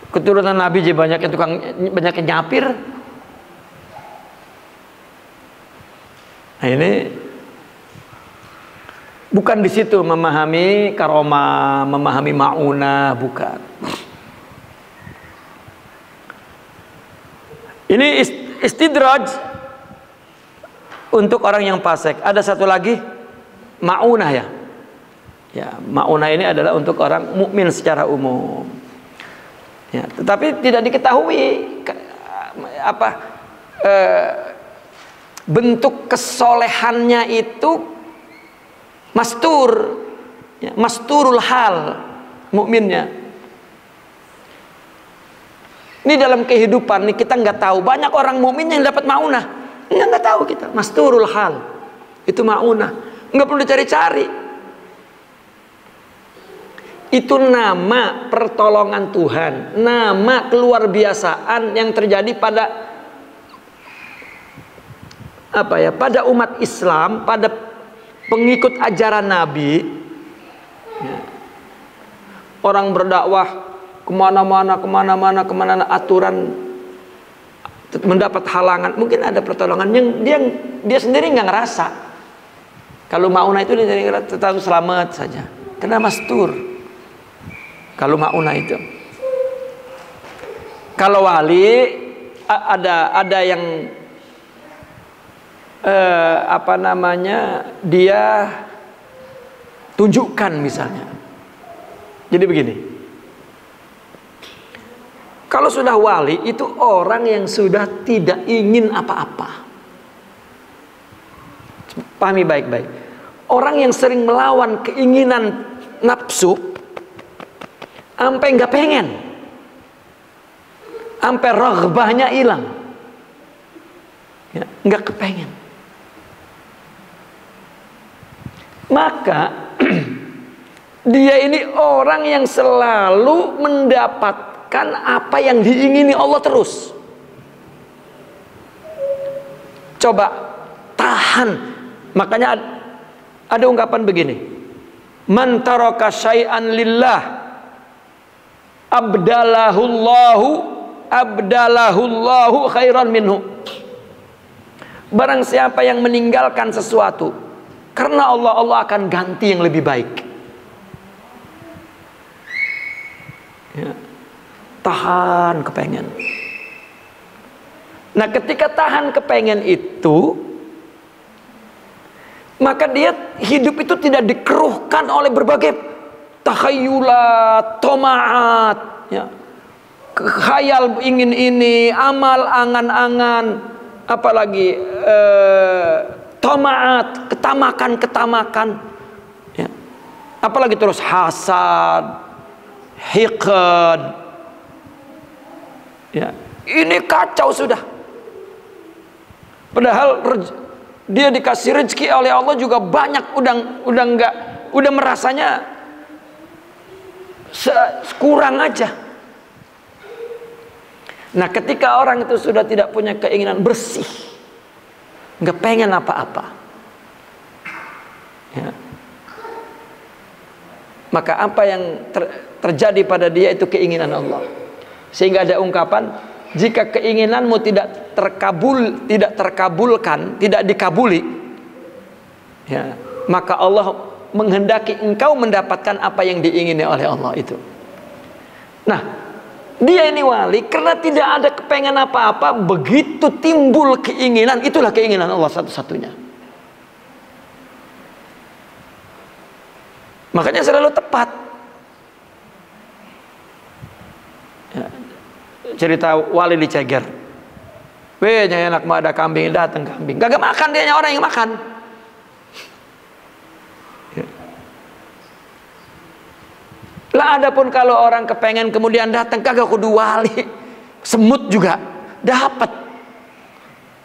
Keturunan Nabi aja banyak yang tukang, banyak yang nyapir. Nah ini bukan di situ memahami karomah, memahami maunah, bukan. Ini istidraj untuk orang yang fasik. Ada satu lagi maunah ya. Ya, maunah ini adalah untuk orang mukmin secara umum. Ya, tetapi tidak diketahui bentuk kesolehannya itu mastur, ya, masturul hal mukminnya. Ini dalam kehidupan nih kita nggak tahu, banyak orang mukmin yang dapat maunah, nggak tahu kita. Masturul hal itu maunah, nggak perlu dicari-cari. Itu nama pertolongan Tuhan, nama keluar biasaan yang terjadi pada pada umat Islam, pada pengikut ajaran Nabi ya. Orang berdakwah kemana-mana aturan mendapat halangan, mungkin ada pertolongan yang dia sendiri nggak ngerasa. Kalau maunah itu dia tetap selamat saja, kena mastur. Kalau maunah itu, kalau wali ada yang dia tunjukkan misalnya. Jadi begini, kalau sudah wali itu orang yang sudah tidak ingin apa-apa. Pahami baik-baik. Orang yang sering melawan keinginan nafsu sampai nggak pengen, sampai raghbahnya hilang, ya, nggak kepengen. Maka dia ini orang yang selalu mendapatkan apa yang diingini Allah terus. Coba tahan. Makanya ada ungkapan begini, man taraka syai'an lillah abdalahullahu khairan minhu. Barang siapa yang meninggalkan sesuatu karena Allah, Allah akan ganti yang lebih baik ya. Tahan kepengen. Nah ketika tahan kepengen itu, maka dia hidup itu tidak dikeruhkan oleh berbagai takhayulat, tomaat, ya. Khayal ingin ini, amal angan-angan, apalagi tomaat, ketamakan, ya. Apalagi terus hasad, hiqad, ya. Ini kacau sudah. Padahal dia dikasih rezeki oleh Allah juga banyak, udah merasanya kurang aja. Nah ketika orang itu sudah tidak punya keinginan bersih, nggak pengen apa-apa ya, maka apa yang terjadi pada dia itu keinginan Allah. Sehingga ada ungkapan, jika keinginanmu tidak terkabulkan, tidak dikabuli ya, maka Allah menghendaki engkau mendapatkan apa yang diingini oleh Allah itu. Nah, Dia ini wali karena tidak ada kepengen apa-apa, begitu timbul keinginan, itulah keinginan Allah satu-satunya. Makanya selalu tepat. Ya, cerita wali di Ceger. Wehnya enak mah ada kambing, datang kambing. Gak makan, dia orang yang makan. Ya. Lah adapun kalau orang kepengen kemudian datang, kagak kudu wali. Semut juga dapat.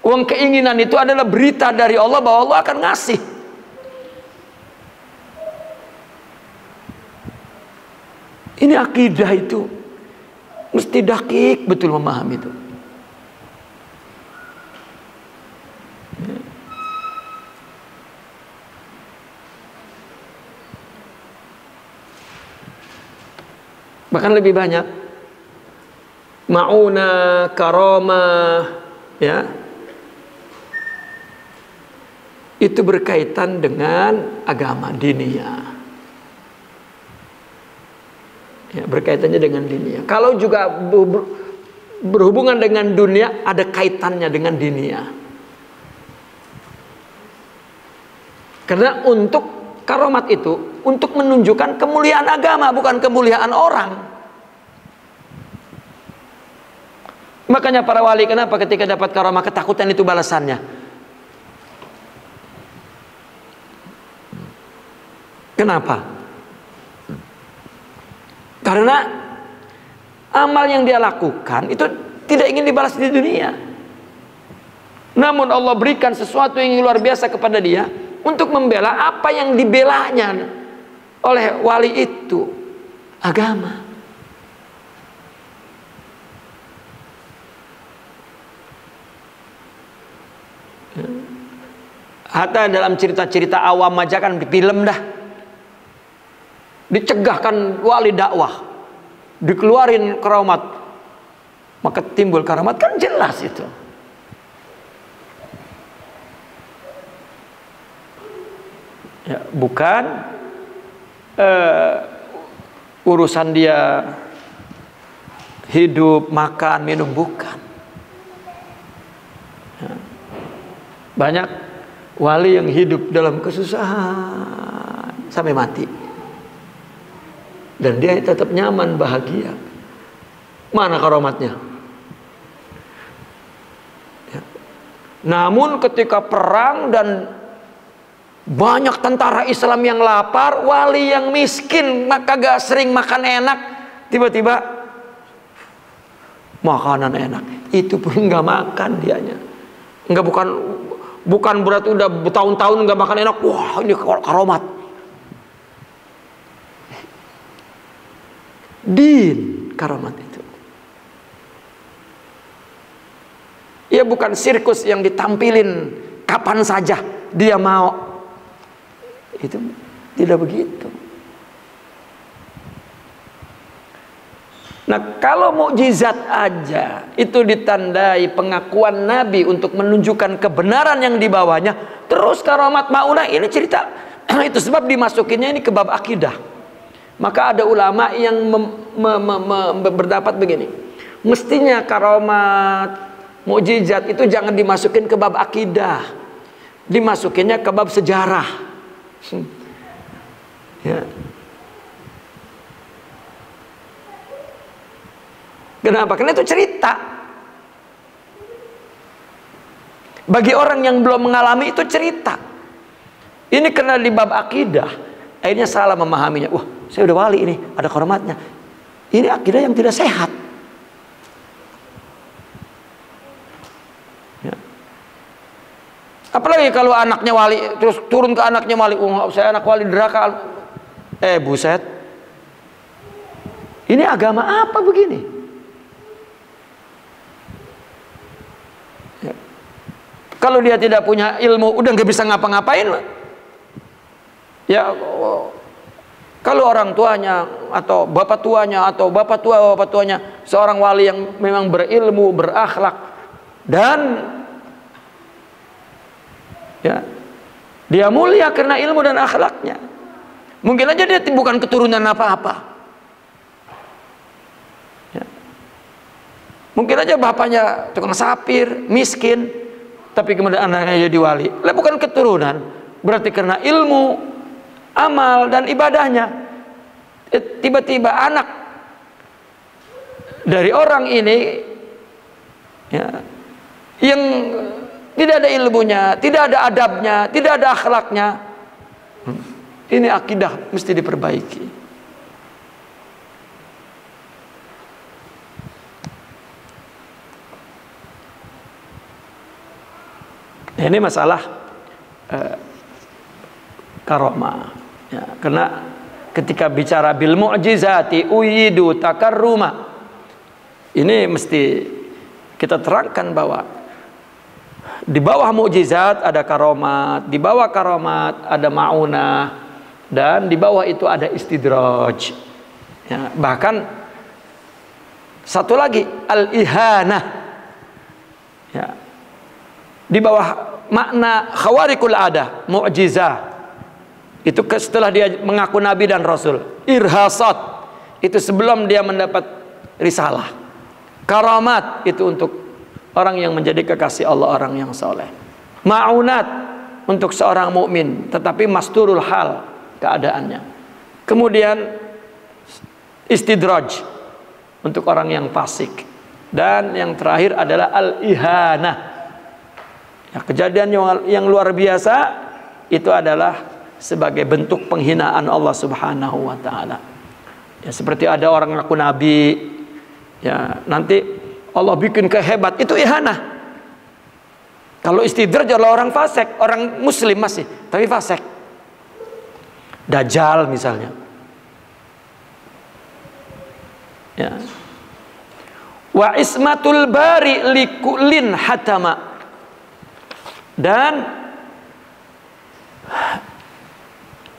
Uang keinginan itu adalah berita dari Allah bahwa Allah akan ngasih. Ini akidah itu mesti dakik betul memahami itu. Bahkan lebih banyak mauna, karamah, ya, itu berkaitan dengan agama diniyah. Ya, berkaitannya dengan dunia. Kalau juga berhubungan dengan dunia, ada kaitannya dengan dunia. Karena untuk karomat itu untuk menunjukkan kemuliaan agama, bukan kemuliaan orang. Makanya para wali kenapa ketika dapat karamah ketakutan itu balasannya? Kenapa? Karena amal yang dia lakukan itu tidak ingin dibalas di dunia. Namun Allah berikan sesuatu yang luar biasa kepada dia untuk membela apa yang dibelanya oleh wali itu, agama. Hatta dalam cerita-cerita awam aja kan di film dah. Dicegahkan wali dakwah, dikeluarin keramat, maka timbul keramat, kan jelas itu. Ya, bukan urusan dia hidup, makan, minum, bukan. Ya. Banyak wali yang hidup dalam kesusahan sampai mati. Dan dia tetap nyaman, bahagia. Mana karamatnya? Ya. Namun ketika perang dan banyak tentara Islam yang lapar, wali yang miskin, maka gak sering makan enak, tiba-tiba makanan enak. Itu pun gak makan dianya. Enggak, bukan berarti udah bertahun-tahun gak makan enak. Wah, ini karamat. Din karamat itu. Ya bukan sirkus yang ditampilin kapan saja dia mau. Itu tidak begitu. Nah, kalau mukjizat aja itu ditandai pengakuan Nabi untuk menunjukkan kebenaran yang dibawanya, terus karamat maunah ini cerita itu sebab dimasukinnya ini ke bab akidah. Maka ada ulama yang berdapat begini, mestinya karamat, mukjizat itu jangan dimasukin ke bab akidah, dimasukinnya ke bab sejarah. Ya. Kenapa? Karena itu cerita. Bagi orang yang belum mengalami itu cerita. Ini karena di bab akidah, akhirnya salah memahaminya. Wah, saya udah wali ini, ada karamatnya. Ini akidah yang tidak sehat. Ya. Apalagi kalau anaknya wali, terus turun ke anaknya wali. Saya anak wali neraka. Buset. Ini agama apa begini? Ya. Kalau dia tidak punya ilmu, udah nggak bisa ngapa-ngapain. Ya, kalau orang tuanya atau bapak tuanya seorang wali yang memang berilmu, berakhlak, dan ya dia mulia karena ilmu dan akhlaknya, mungkin aja dia bukan keturunan apa-apa. Ya. Mungkin aja bapaknya tukang sapir, miskin, tapi kemudian anaknya jadi wali. Lah bukan keturunan, berarti karena ilmu, amal dan ibadahnya. Tiba-tiba anak dari orang ini ya, yang tidak ada ilmunya, tidak ada adabnya, tidak ada akhlaknya. Ini akidah mesti diperbaiki. Ini masalah karomah. Ya, karena ketika bicara bil mu'jizati uyidu takarruma, ini mesti kita terangkan bahwa di bawah mukjizat ada karomat, di bawah karomat ada ma'unah, dan di bawah itu ada istidraj. Ya, bahkan satu lagi al-ihanah. Ya, di bawah makna khawarikul adah, mu'jizah, itu setelah dia mengaku nabi dan rasul. Irhasat, itu sebelum dia mendapat risalah. Karamat, itu untuk orang yang menjadi kekasih Allah, orang yang soleh. Ma'unat, untuk seorang mukmin, tetapi masturul hal keadaannya. Kemudian istidraj, untuk orang yang fasik. Dan yang terakhir adalah al-ihanah. Ya, kejadian yang luar biasa itu adalah sebagai bentuk penghinaan Allah Subhanahu wa taala. Ya, seperti ada orang ngaku nabi, ya, nanti Allah bikin kehebat, itu ihanah. Kalau istidraj adalah orang fasik, orang muslim masih, tapi fasik. Dajjal misalnya. Ya. Wa ismatul bari likullin hatama. Dan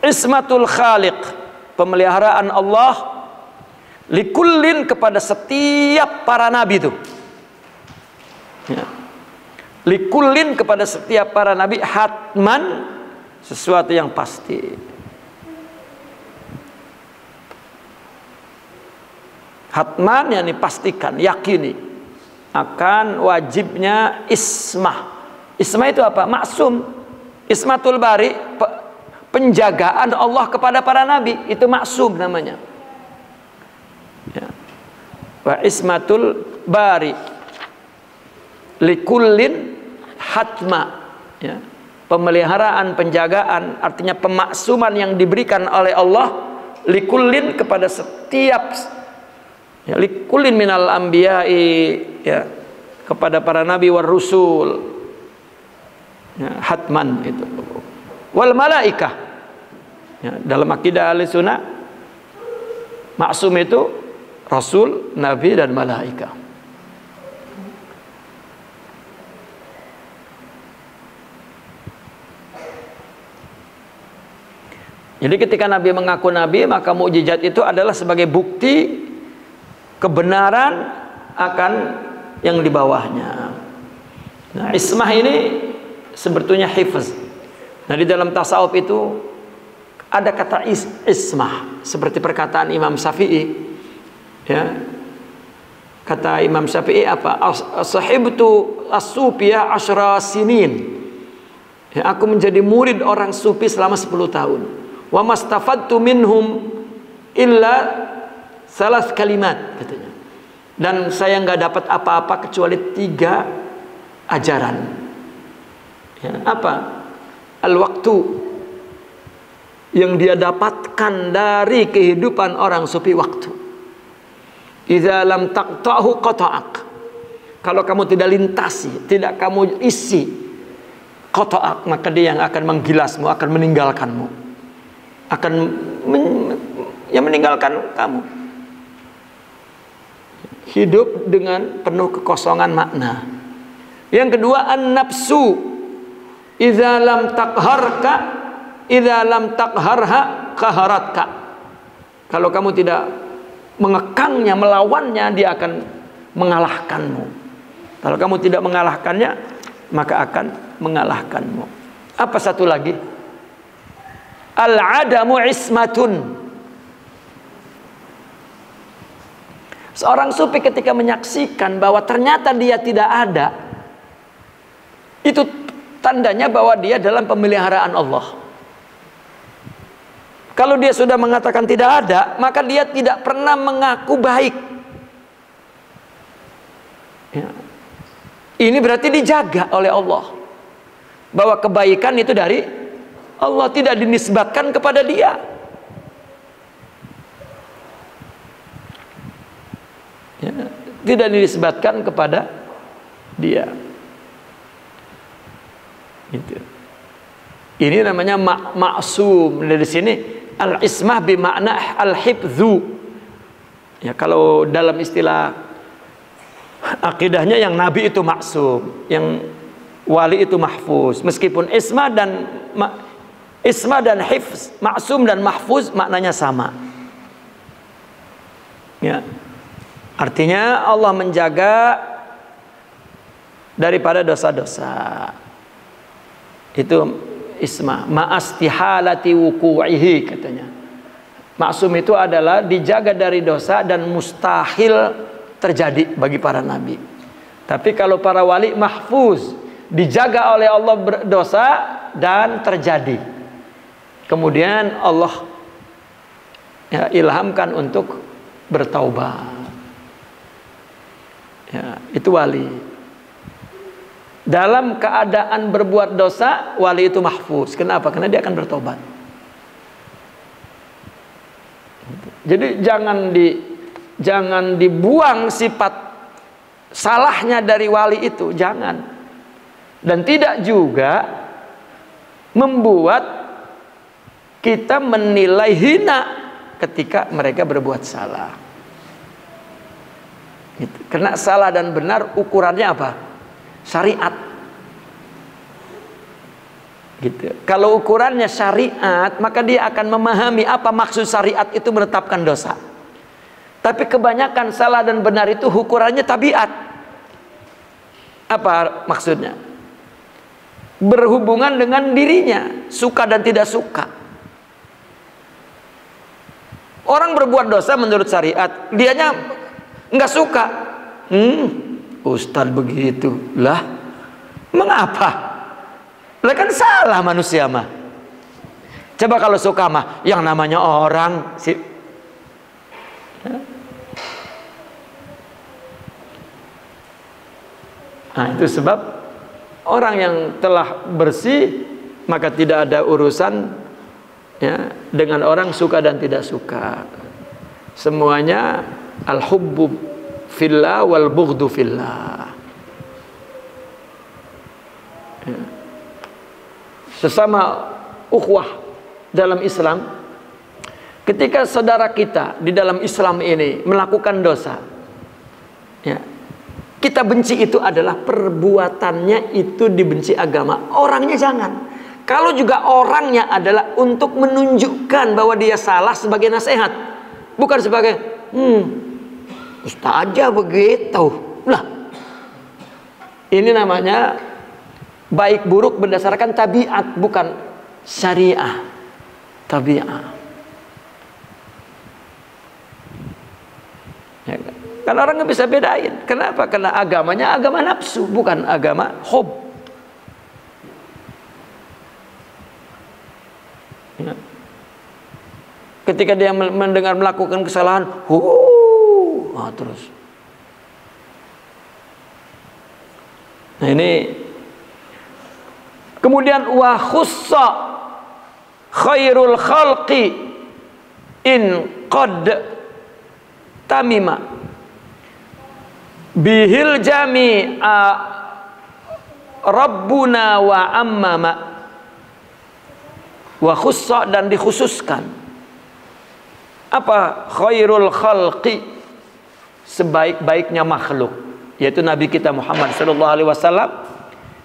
ismatul khaliq, pemeliharaan Allah likullin, kepada setiap para nabi itu. Ya. Likullin, kepada setiap para nabi, hatman, sesuatu yang pasti. Hatman yakni pastikan, yakini akan wajibnya ismah. Ismah itu apa? Maksum. Ismatul bari, penjagaan Allah kepada para nabi, itu maksum namanya. Ya. Wa ismatul bari likullin hatma, ya. Pemeliharaan, penjagaan, artinya pemaksuman yang diberikan oleh Allah likullin, kepada setiap, ya, likullin minal anbiya'i, ya, kepada para nabi war rusul. Ya, hatman itu. Wal malaikah, ya, dalam akidah Ahlussunnah maksum itu rasul, nabi dan malaikah. Jadi ketika Nabi mengaku nabi, maka mukjizat itu adalah sebagai bukti kebenaran akan yang di bawahnya. Nah, ismah ini sebetulnya hifz. Nah, di dalam tasawuf itu ada kata ismah, seperti perkataan Imam Syafi'i. Ya. Kata Imam Syafi'i apa? Sahibtu as-sufiyah 10 sinin. Ya, aku menjadi murid orang sufi selama 10 tahun. Wa mastafadtu minhum illa 3 kalimat, katanya. Dan saya nggak dapat apa-apa kecuali 3 ajaran. Ya, apa? Al-waktu, yang dia dapatkan dari kehidupan orang sufi, waktu. Idza lam taqta'hu qata'ak. Kalau kamu tidak lintasi, tidak kamu isi, qata'ak, maka dia yang akan menggilasmu, akan meninggalkanmu, akan meninggalkan kamu. Hidup dengan penuh kekosongan makna. Yang kedua, an-nafsu. Idza lam taqharka, idza lam taqharha qaharatka. Kalau kamu tidak mengekangnya, melawannya, dia akan mengalahkanmu. Kalau kamu tidak mengalahkannya, maka akan mengalahkanmu. Apa satu lagi? Al-adamu ismatun. Seorang sufi ketika menyaksikan bahwa ternyata dia tidak ada, itu tandanya bahwa dia dalam pemeliharaan Allah. Kalau dia sudah mengatakan tidak ada, maka dia tidak pernah mengaku baik. Ya. Ini berarti dijaga oleh Allah, bahwa kebaikan itu dari Allah, tidak dinisbatkan kepada dia. Ya, tidak dinisbatkan kepada dia. Gitu. Ini namanya maksum. Dari sini al-ismah bimakna al-hifdzu. Ya, kalau dalam istilah akidahnya yang nabi itu maksum, yang wali itu mahfuz. Meskipun ismah dan hifz, maksum dan mahfuz maknanya sama. Ya. Artinya Allah menjaga daripada dosa-dosa. Itu ismah, ma'astihalati wuku'ihi katanya. Maksum itu adalah dijaga dari dosa dan mustahil terjadi bagi para nabi. Tapi kalau para wali mahfuz, dijaga oleh Allah berdosa dan terjadi. Kemudian Allah ya, ilhamkan untuk bertaubat. Ya, itu wali. Dalam keadaan berbuat dosa, wali itu mahfuz. Kenapa? Karena dia akan bertobat. Jadi jangan dibuang sifat salahnya dari wali itu, jangan. Dan tidak juga membuat kita menilai hina ketika mereka berbuat salah. Gitu. Karena salah dan benar ukurannya apa? Syariat. Gitu. Kalau ukurannya syariat, maka dia akan memahami apa maksud syariat itu menetapkan dosa. Tapi kebanyakan salah dan benar itu ukurannya tabiat. Apa maksudnya? Berhubungan dengan dirinya, suka dan tidak suka. Orang berbuat dosa menurut syariat, dianya nggak suka. Ustadz begitu lah, mengapa? Lah kan salah manusia mah. Coba kalau suka mah, yang namanya orang sih. Nah, itu sebab orang yang telah bersih maka tidak ada urusan ya dengan orang suka dan tidak suka. Semuanya al-hubbu fillah wal bughdu fillah. Ya. Sesama ukhuwah dalam Islam, ketika saudara kita di dalam Islam ini melakukan dosa, ya, kita benci itu adalah perbuatannya itu dibenci agama, orangnya jangan. Kalau juga orangnya adalah untuk menunjukkan bahwa dia salah sebagai nasihat, bukan sebagai ustaz aja begitu lah. Ini namanya baik buruk berdasarkan tabiat, bukan syariah. Tabiat. Ya, kan orang nggak bisa bedain. Kenapa? Karena agamanya agama nafsu, bukan agama hub. Ya. Ketika dia mendengar melakukan kesalahan, terus. Nah ini. Kemudian wa khussa khairul khalqi in qad tamima bihil jami'a rabbuna wa ammama. Wa khussa, dan dikhususkan. Apa khairul khalqi? Sebaik-baiknya makhluk, yaitu Nabi kita Muhammad sallallahu alaihi wasallam,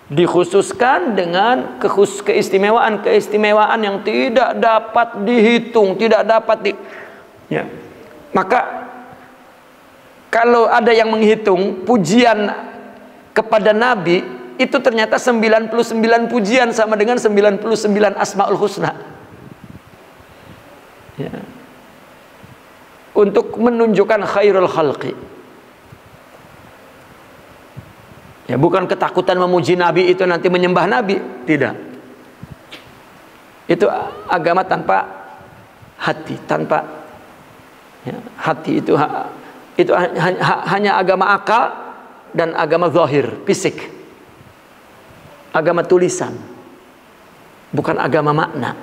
dikhususkan dengan keistimewaan yang tidak dapat dihitung, tidak dapat ya. Maka kalau ada yang menghitung pujian kepada Nabi, itu ternyata 99 pujian sama dengan 99 Asmaul Husna. Ya. untuk menunjukkan khairul khalqi. Ya, bukan ketakutan memuji Nabi itu nanti menyembah Nabi, tidak. Itu agama tanpa hati, tanpa ya, hati itu hanya agama akal dan agama zahir, fisik. Agama tulisan, bukan agama makna.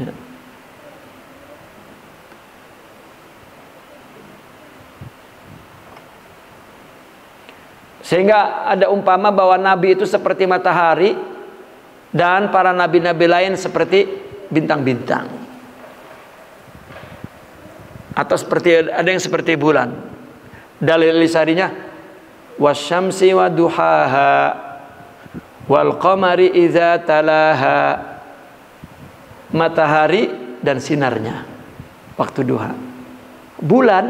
Ya. Sehingga ada umpama bahwa Nabi itu seperti matahari dan para nabi-nabi lain seperti bintang-bintang, atau seperti ada yang seperti bulan. Dalil lisarinya wasyamsi wa duhaha wal qamari idza talaha, matahari dan sinarnya waktu duha. Bulan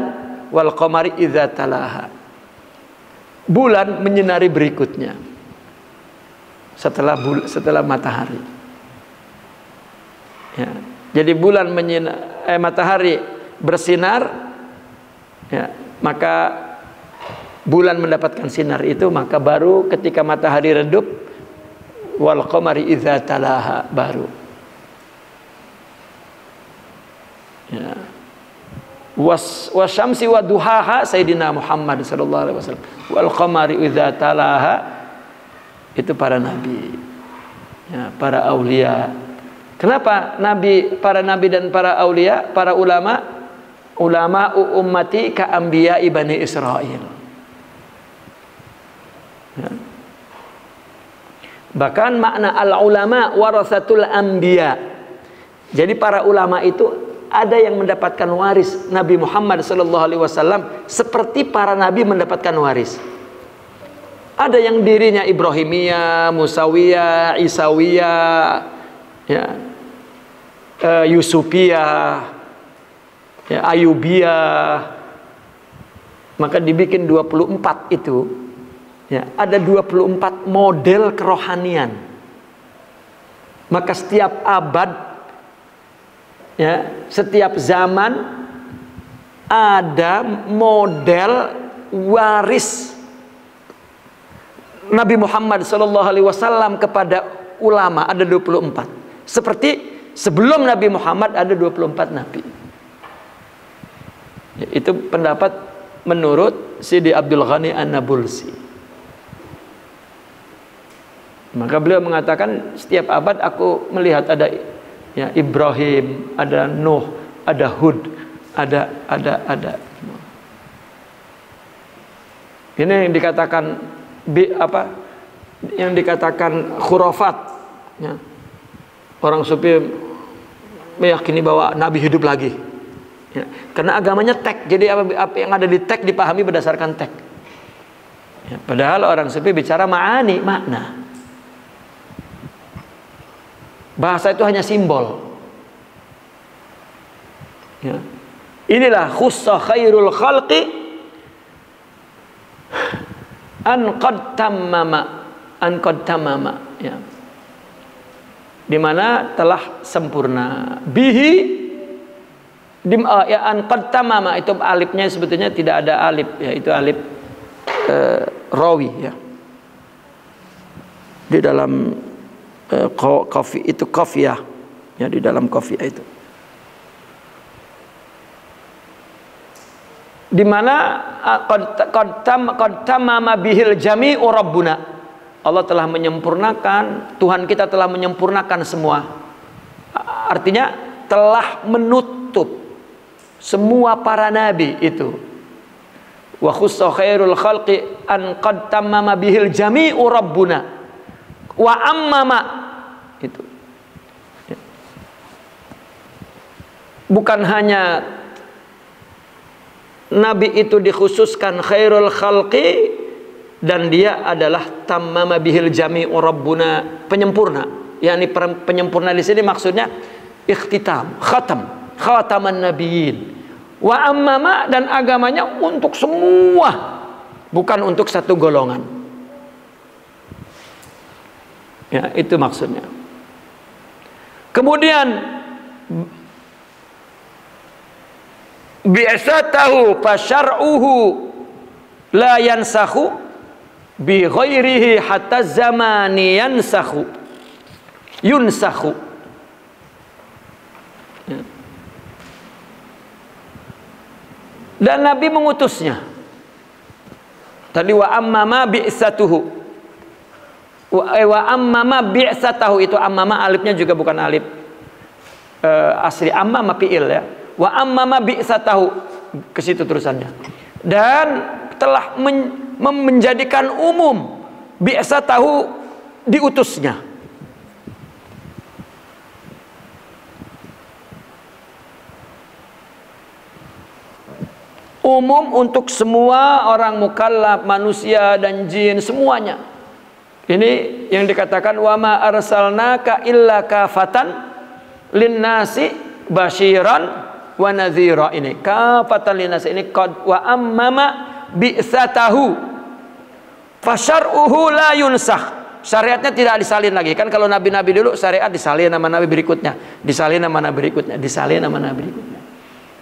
wal qamari idza talaha, bulan menyinari berikutnya setelah matahari. Ya. Jadi bulan matahari bersinar, ya, maka bulan mendapatkan sinar itu, maka baru ketika matahari redup wal qamari idza talaha baru. Ya. Wasyamsi wa duhaha Sayyidina Muhammad sallallahu alaihi wasallam, wal qamari idza talaha itu para nabi, ya, para aulia. Kenapa para nabi dan para aulia, para ulama ummati ka anbiya Bani Israil. Ya. Bahkan makna al ulama warasatul anbiya. Jadi para ulama itu ada yang mendapatkan waris Nabi Muhammad SAW seperti para nabi mendapatkan waris. Ada yang dirinya Ibrahimiyah, Musawiyah, Isawiyah, ya, Yusufiyah, ya, Ayubiyah. Maka dibikin 24 itu. Ya, ada 24 model kerohanian. Maka setiap abad, ya, setiap zaman ada model waris Nabi Muhammad SAW kepada ulama, ada 24. Seperti sebelum Nabi Muhammad ada 24 nabi. Ya, itu pendapat menurut Sidi Abdul Ghani An-Nabulsi. Maka beliau mengatakan setiap abad aku melihat ada, ya, Ibrahim, ada Nuh, ada Hud, ada. Ini yang dikatakan yang dikatakan khurafat, ya. Orang sufi meyakini bahwa Nabi hidup lagi, ya. Karena agamanya tek, jadi apa yang ada di tek dipahami berdasarkan tek, ya. Padahal orang sufi bicara ma'ani, makna. Bahasa itu hanya simbol, ya. Inilah khussa khairul khalqi an qad tammama, ya, dimana telah sempurna bihi ya, an qad tammama itu alifnya sebetulnya tidak ada alif, ya, itu alif rawi, ya, di dalam qafi itu qafiyah, ya, di dalam qafiyah itu, di mana qad tamama bihil jami'u rabbuna, Allah telah menyempurnakan, Tuhan kita telah menyempurnakan semua. Artinya telah menutup semua para nabi itu. Wa khussa khairul khalqi an qad tamama bihil jami'u rabbuna wa ammama itu. Bukan hanya Nabi itu dikhususkan khairul khalqi dan dia adalah tammama bihil jami'u rabbuna, penyempurna. yakni penyempurna di sini maksudnya ikhtitam, khataman nabiyyin. Wa ammama, dan agamanya untuk semua, bukan untuk satu golongan. Ya, itu maksudnya. Kemudian bi'satahu fa syar'uhu la yansakhu bi ghairihi hatta zamani yansakhu yunsakhu. Dan Nabi mengutusnya. Tadi wa ammama bi'satuhu. Wa ammama bi'satahu, itu ammama alifnya juga bukan alif asli, ammama fi'il ya. Wa ammama bi'satahu, ke situ terusannya. Dan telah menjadikan umum bi'satahu, diutusnya. Umum untuk semua orang mukallaf, manusia dan jin, semuanya. Ini yang dikatakan wa ma arsalnaka illa kafatan linnasi basyiran wa nadhira. Ini kafatan linnasi, ini qad wa ammama bi'satahu fasyar'uhu la yunsakh. Syariatnya tidak disalin lagi. Kan kalau nabi-nabi dulu syariat disalin nama nabi berikutnya, disalin nama nabi berikutnya, disalin nama nabi berikutnya.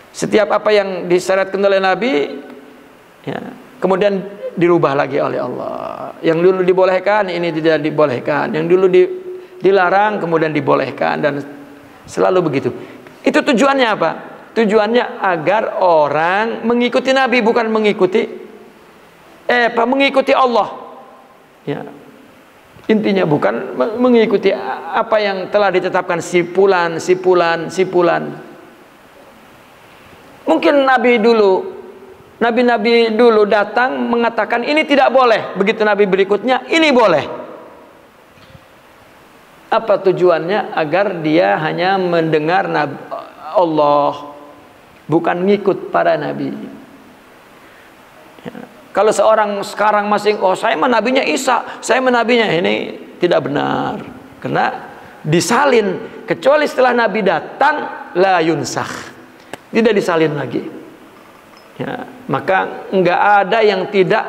Setiap apa yang disyariatkan oleh Nabi, ya, kemudian dirubah lagi oleh Allah. Yang dulu dibolehkan, ini tidak dibolehkan. Yang dulu dilarang, kemudian dibolehkan, dan selalu begitu. Itu tujuannya apa? Tujuannya agar orang mengikuti Nabi, bukan mengikuti Allah. Ya. Intinya bukan mengikuti apa yang telah ditetapkan sipulan. Mungkin nabi-nabi dulu datang mengatakan ini tidak boleh, begitu nabi berikutnya ini boleh. Apa tujuannya? Agar dia hanya mendengar Allah, bukan ngikut para nabi. Ya. Kalau seorang sekarang masih, oh saya menabinya Isa, saya menabinya, ini tidak benar. Karena disalin, kecuali setelah nabi datang la yunsakh. Tidak disalin lagi. Ya, maka enggak ada yang tidak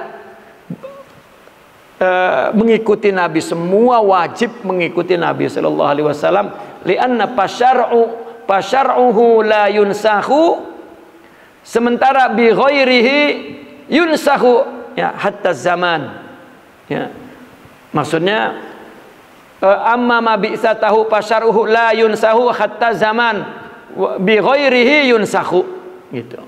mengikuti Nabi. Semua wajib mengikuti Nabi sallallahu alaihi wasallam. Lianna pasyar'uhu la yunsakhu, sementara bi ghairihi yunsakhu, ya, hatta zaman. Ya. Maksudnya amma ma bi'satahu pasyar'uhu la yunsakhu hatta zaman. Bi ghairihi yunsakhu, gitu.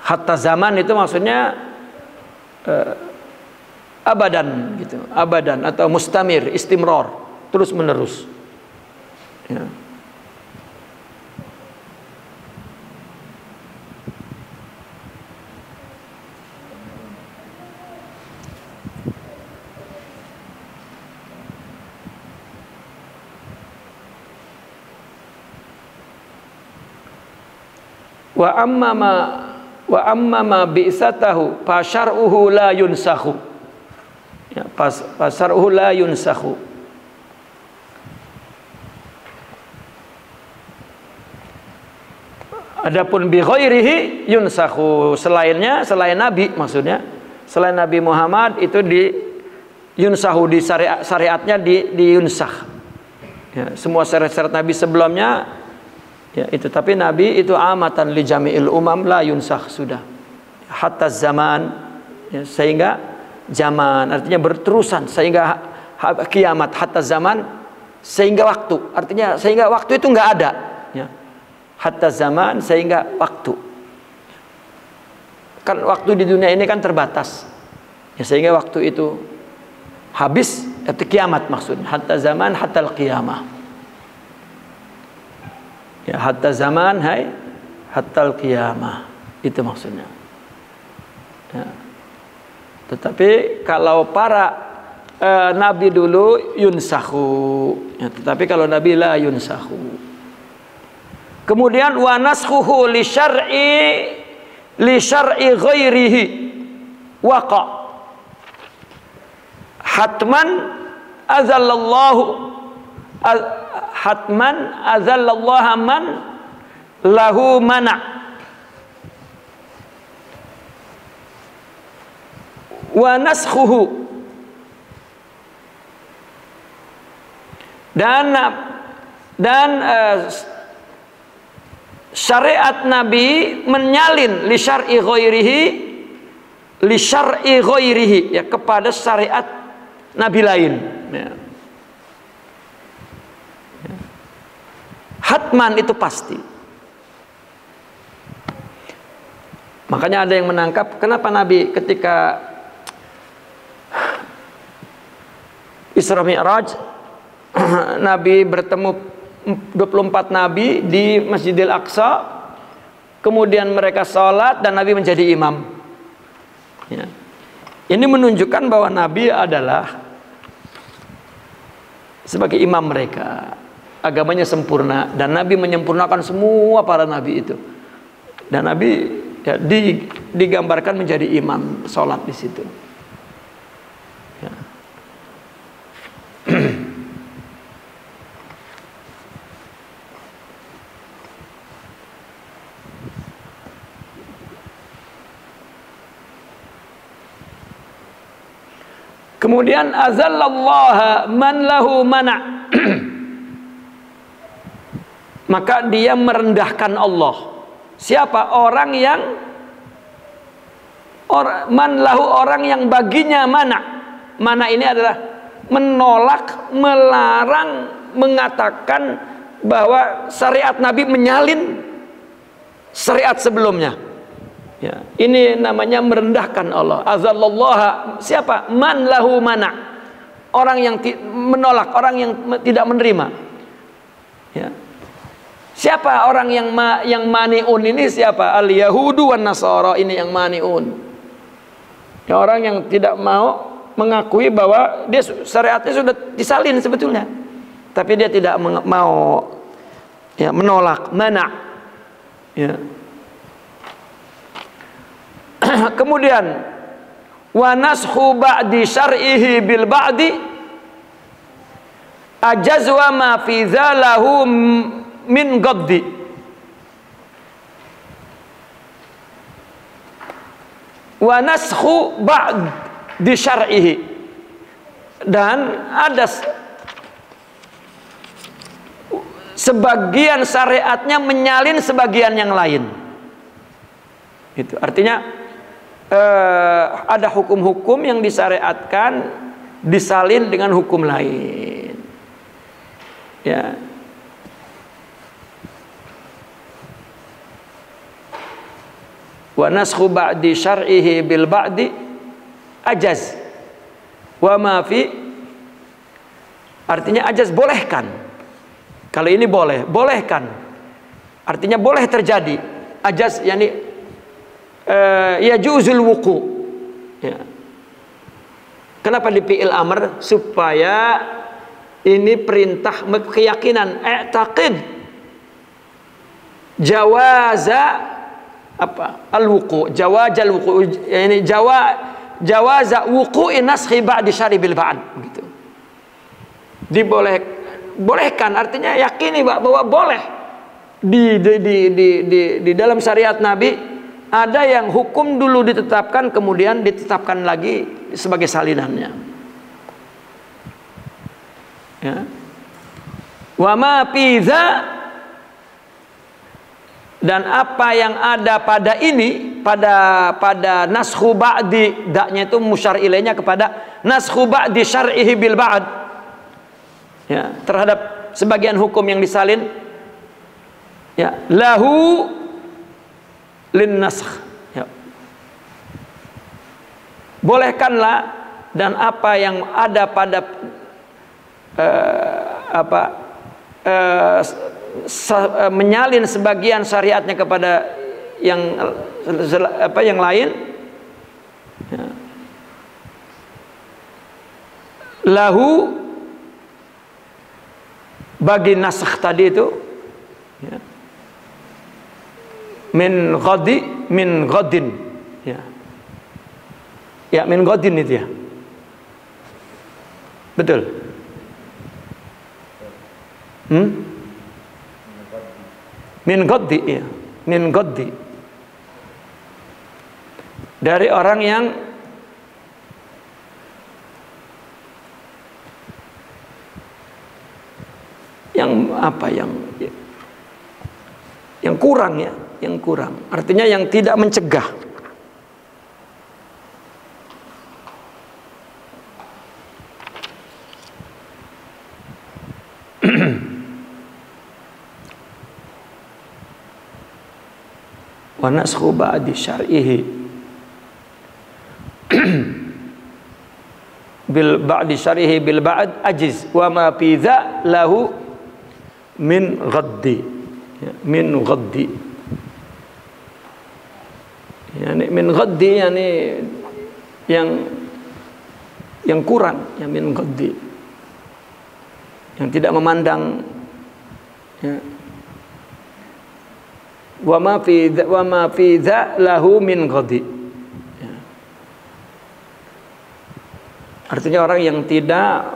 Hatta zaman itu maksudnya abadan, gitu, abadan atau mustamir, istimrar, terus menerus. Ya. Wa ammama bi'satahu fasyar'uhu la yunsakhu. Ya, fasyar'uhu la yunsakhu. Adapun bi ghairihi yunsakhu, selainnya, selain nabi, maksudnya selain Nabi Muhammad itu di yunsakhu, di syariatnya di yunsakh. Ya, semua syariat nabi sebelumnya, ya, itu, tapi Nabi itu amatan li jami'il umam la yunsakh, sudah hatta zaman, ya, sehingga zaman artinya berterusan sehingga kiamat, hatta zaman sehingga waktu, artinya sehingga waktu itu enggak ada, ya. Hatta zaman sehingga waktu, kan waktu di dunia ini kan terbatas, ya, sehingga waktu itu habis, itu kiamat maksudnya. Hatta zaman hatta qiyamah. Ya, hatta zaman hatta qiyamah, itu maksudnya. Ya. Tetapi kalau para nabi dulu yunsakhu, ya, tetapi kalau nabi la yunsakhu. Kemudian wa naskhuhu li syar'i ghairihi waqa hatman azallallahu hatman azallallaha man lahu mana. wa naskhuhu, dan syariat Nabi menyalin li syar'i ghairihi, ya, kepada syariat Nabi lain, ya. Hatman, itu pasti. Makanya ada yang menangkap kenapa Nabi ketika Isra Mi'raj Nabi bertemu 24 nabi di Masjidil Aqsa, kemudian mereka sholat dan Nabi menjadi imam, ya. Ini menunjukkan bahwa Nabi adalah sebagai imam mereka, agamanya sempurna, dan Nabi menyempurnakan semua para nabi itu, dan Nabi, ya, digambarkan menjadi imam sholat di situ, ya. Kemudian azallallaha man lahu mana'. Maka dia merendahkan Allah. Siapa? Orang yang man lahu, orang yang baginya mana'. Mana ini adalah menolak, melarang, mengatakan bahwa syariat Nabi menyalin syariat sebelumnya, ya. Ini namanya merendahkan Allah. Azallallaha, siapa? Man lahu mana'. Orang yang menolak, orang yang tidak menerima, ya. Siapa orang yang mani'un ini? Siapa? Al yahudu wan nasara, ini yang mani'un, ya, orang yang tidak mau mengakui bahwa dia syariatnya sudah disalin sebetulnya, tapi dia tidak mau, ya, menolak, mana', ya. Kemudian wa naskhu ba'di syar'ihi bil ba'di ajazwa ma fi zalahu min ghaddi. Wa naskhu ba'di syar'ihi, dan ada sebagian syariatnya menyalin sebagian yang lain. Itu artinya ada hukum-hukum yang disyariatkan disalin dengan hukum lain, ya. Wa naskhu ba'di syar'ihi bil ba'di ajaz wa ma fi, artinya ajaz bolehkan. Kalau ini boleh, bolehkan, artinya boleh terjadi. Ajaz yani yajuzul wuqu, ya. Kenapa di fi'il amr? Supaya ini perintah keyakinan, i'taqid jawaza apa? Al-wuqu, jawazal wuqu, yani jawaza wuqu'i naskhi ba'di syari bil ba'd, gitu. Bolehkan, artinya yakini bahwa boleh di dalam syariat Nabi. Ada yang hukum dulu ditetapkan, kemudian ditetapkan lagi sebagai salinannya, ya. Wa ma fiza, dan apa yang ada pada ini, pada naskhu ba'di, daknya itu musyar ilaihnya kepada naskhu ba'di syar'ihi bil ba'd, ya, terhadap sebagian hukum yang disalin, ya, lahu lin nasakh, ya. Bolehkanlah, dan apa yang ada pada menyalin sebagian syariatnya kepada yang lain, ya. Lahu, bagi nasakh tadi itu, ya, min ghadin, ya. Ya, min ghadin itu, ya. Betul. Min ghaddi, ya. Min ghaddi, dari orang yang apa yang kurang ya, yang kurang. Artinya yang tidak mencegah. Wa naskhu ba'di syar'ihi bil ba'di syar'ihi bil ba'd ajiz wa ma fi dha lahu min ghaddi, ya, min ghaddi, yani min ghaddi, yani yang kurang, yang min ghaddi, yang tidak memandang, ya. Wa ma fi dha lahu min ghaddi, ya. Artinya orang yang tidak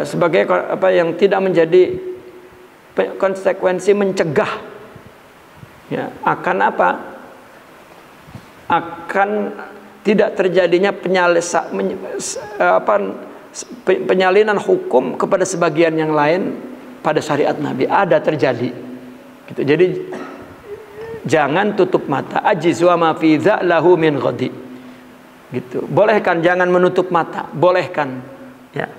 sebagai apa, yang tidak menjadi konsekuensi mencegah, ya, akan apa, akan tidak terjadinya penyalinan hukum kepada sebagian yang lain pada syariat Nabi. Ada terjadi gitu. Jadi jangan tutup mata. Ajiz wa ma fi dha lahu min ghadi, gitu. Bolehkan, jangan menutup mata. Bolehkan, ya,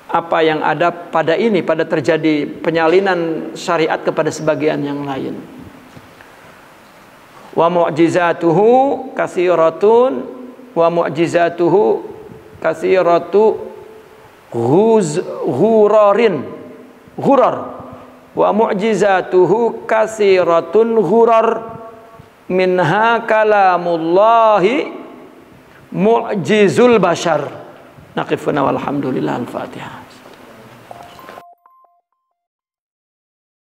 apa yang ada pada ini, pada terjadi penyalinan syariat kepada sebagian yang lain. Wa mu'jizatuhu katsiratun wa mu'jizatuhu katsiratu ghurar wa mu'jizatuhu katsiratun ghurar minha kalamullahi mu'jizul bashar. Naqifuna walhamdulillah. Al-Fatihah.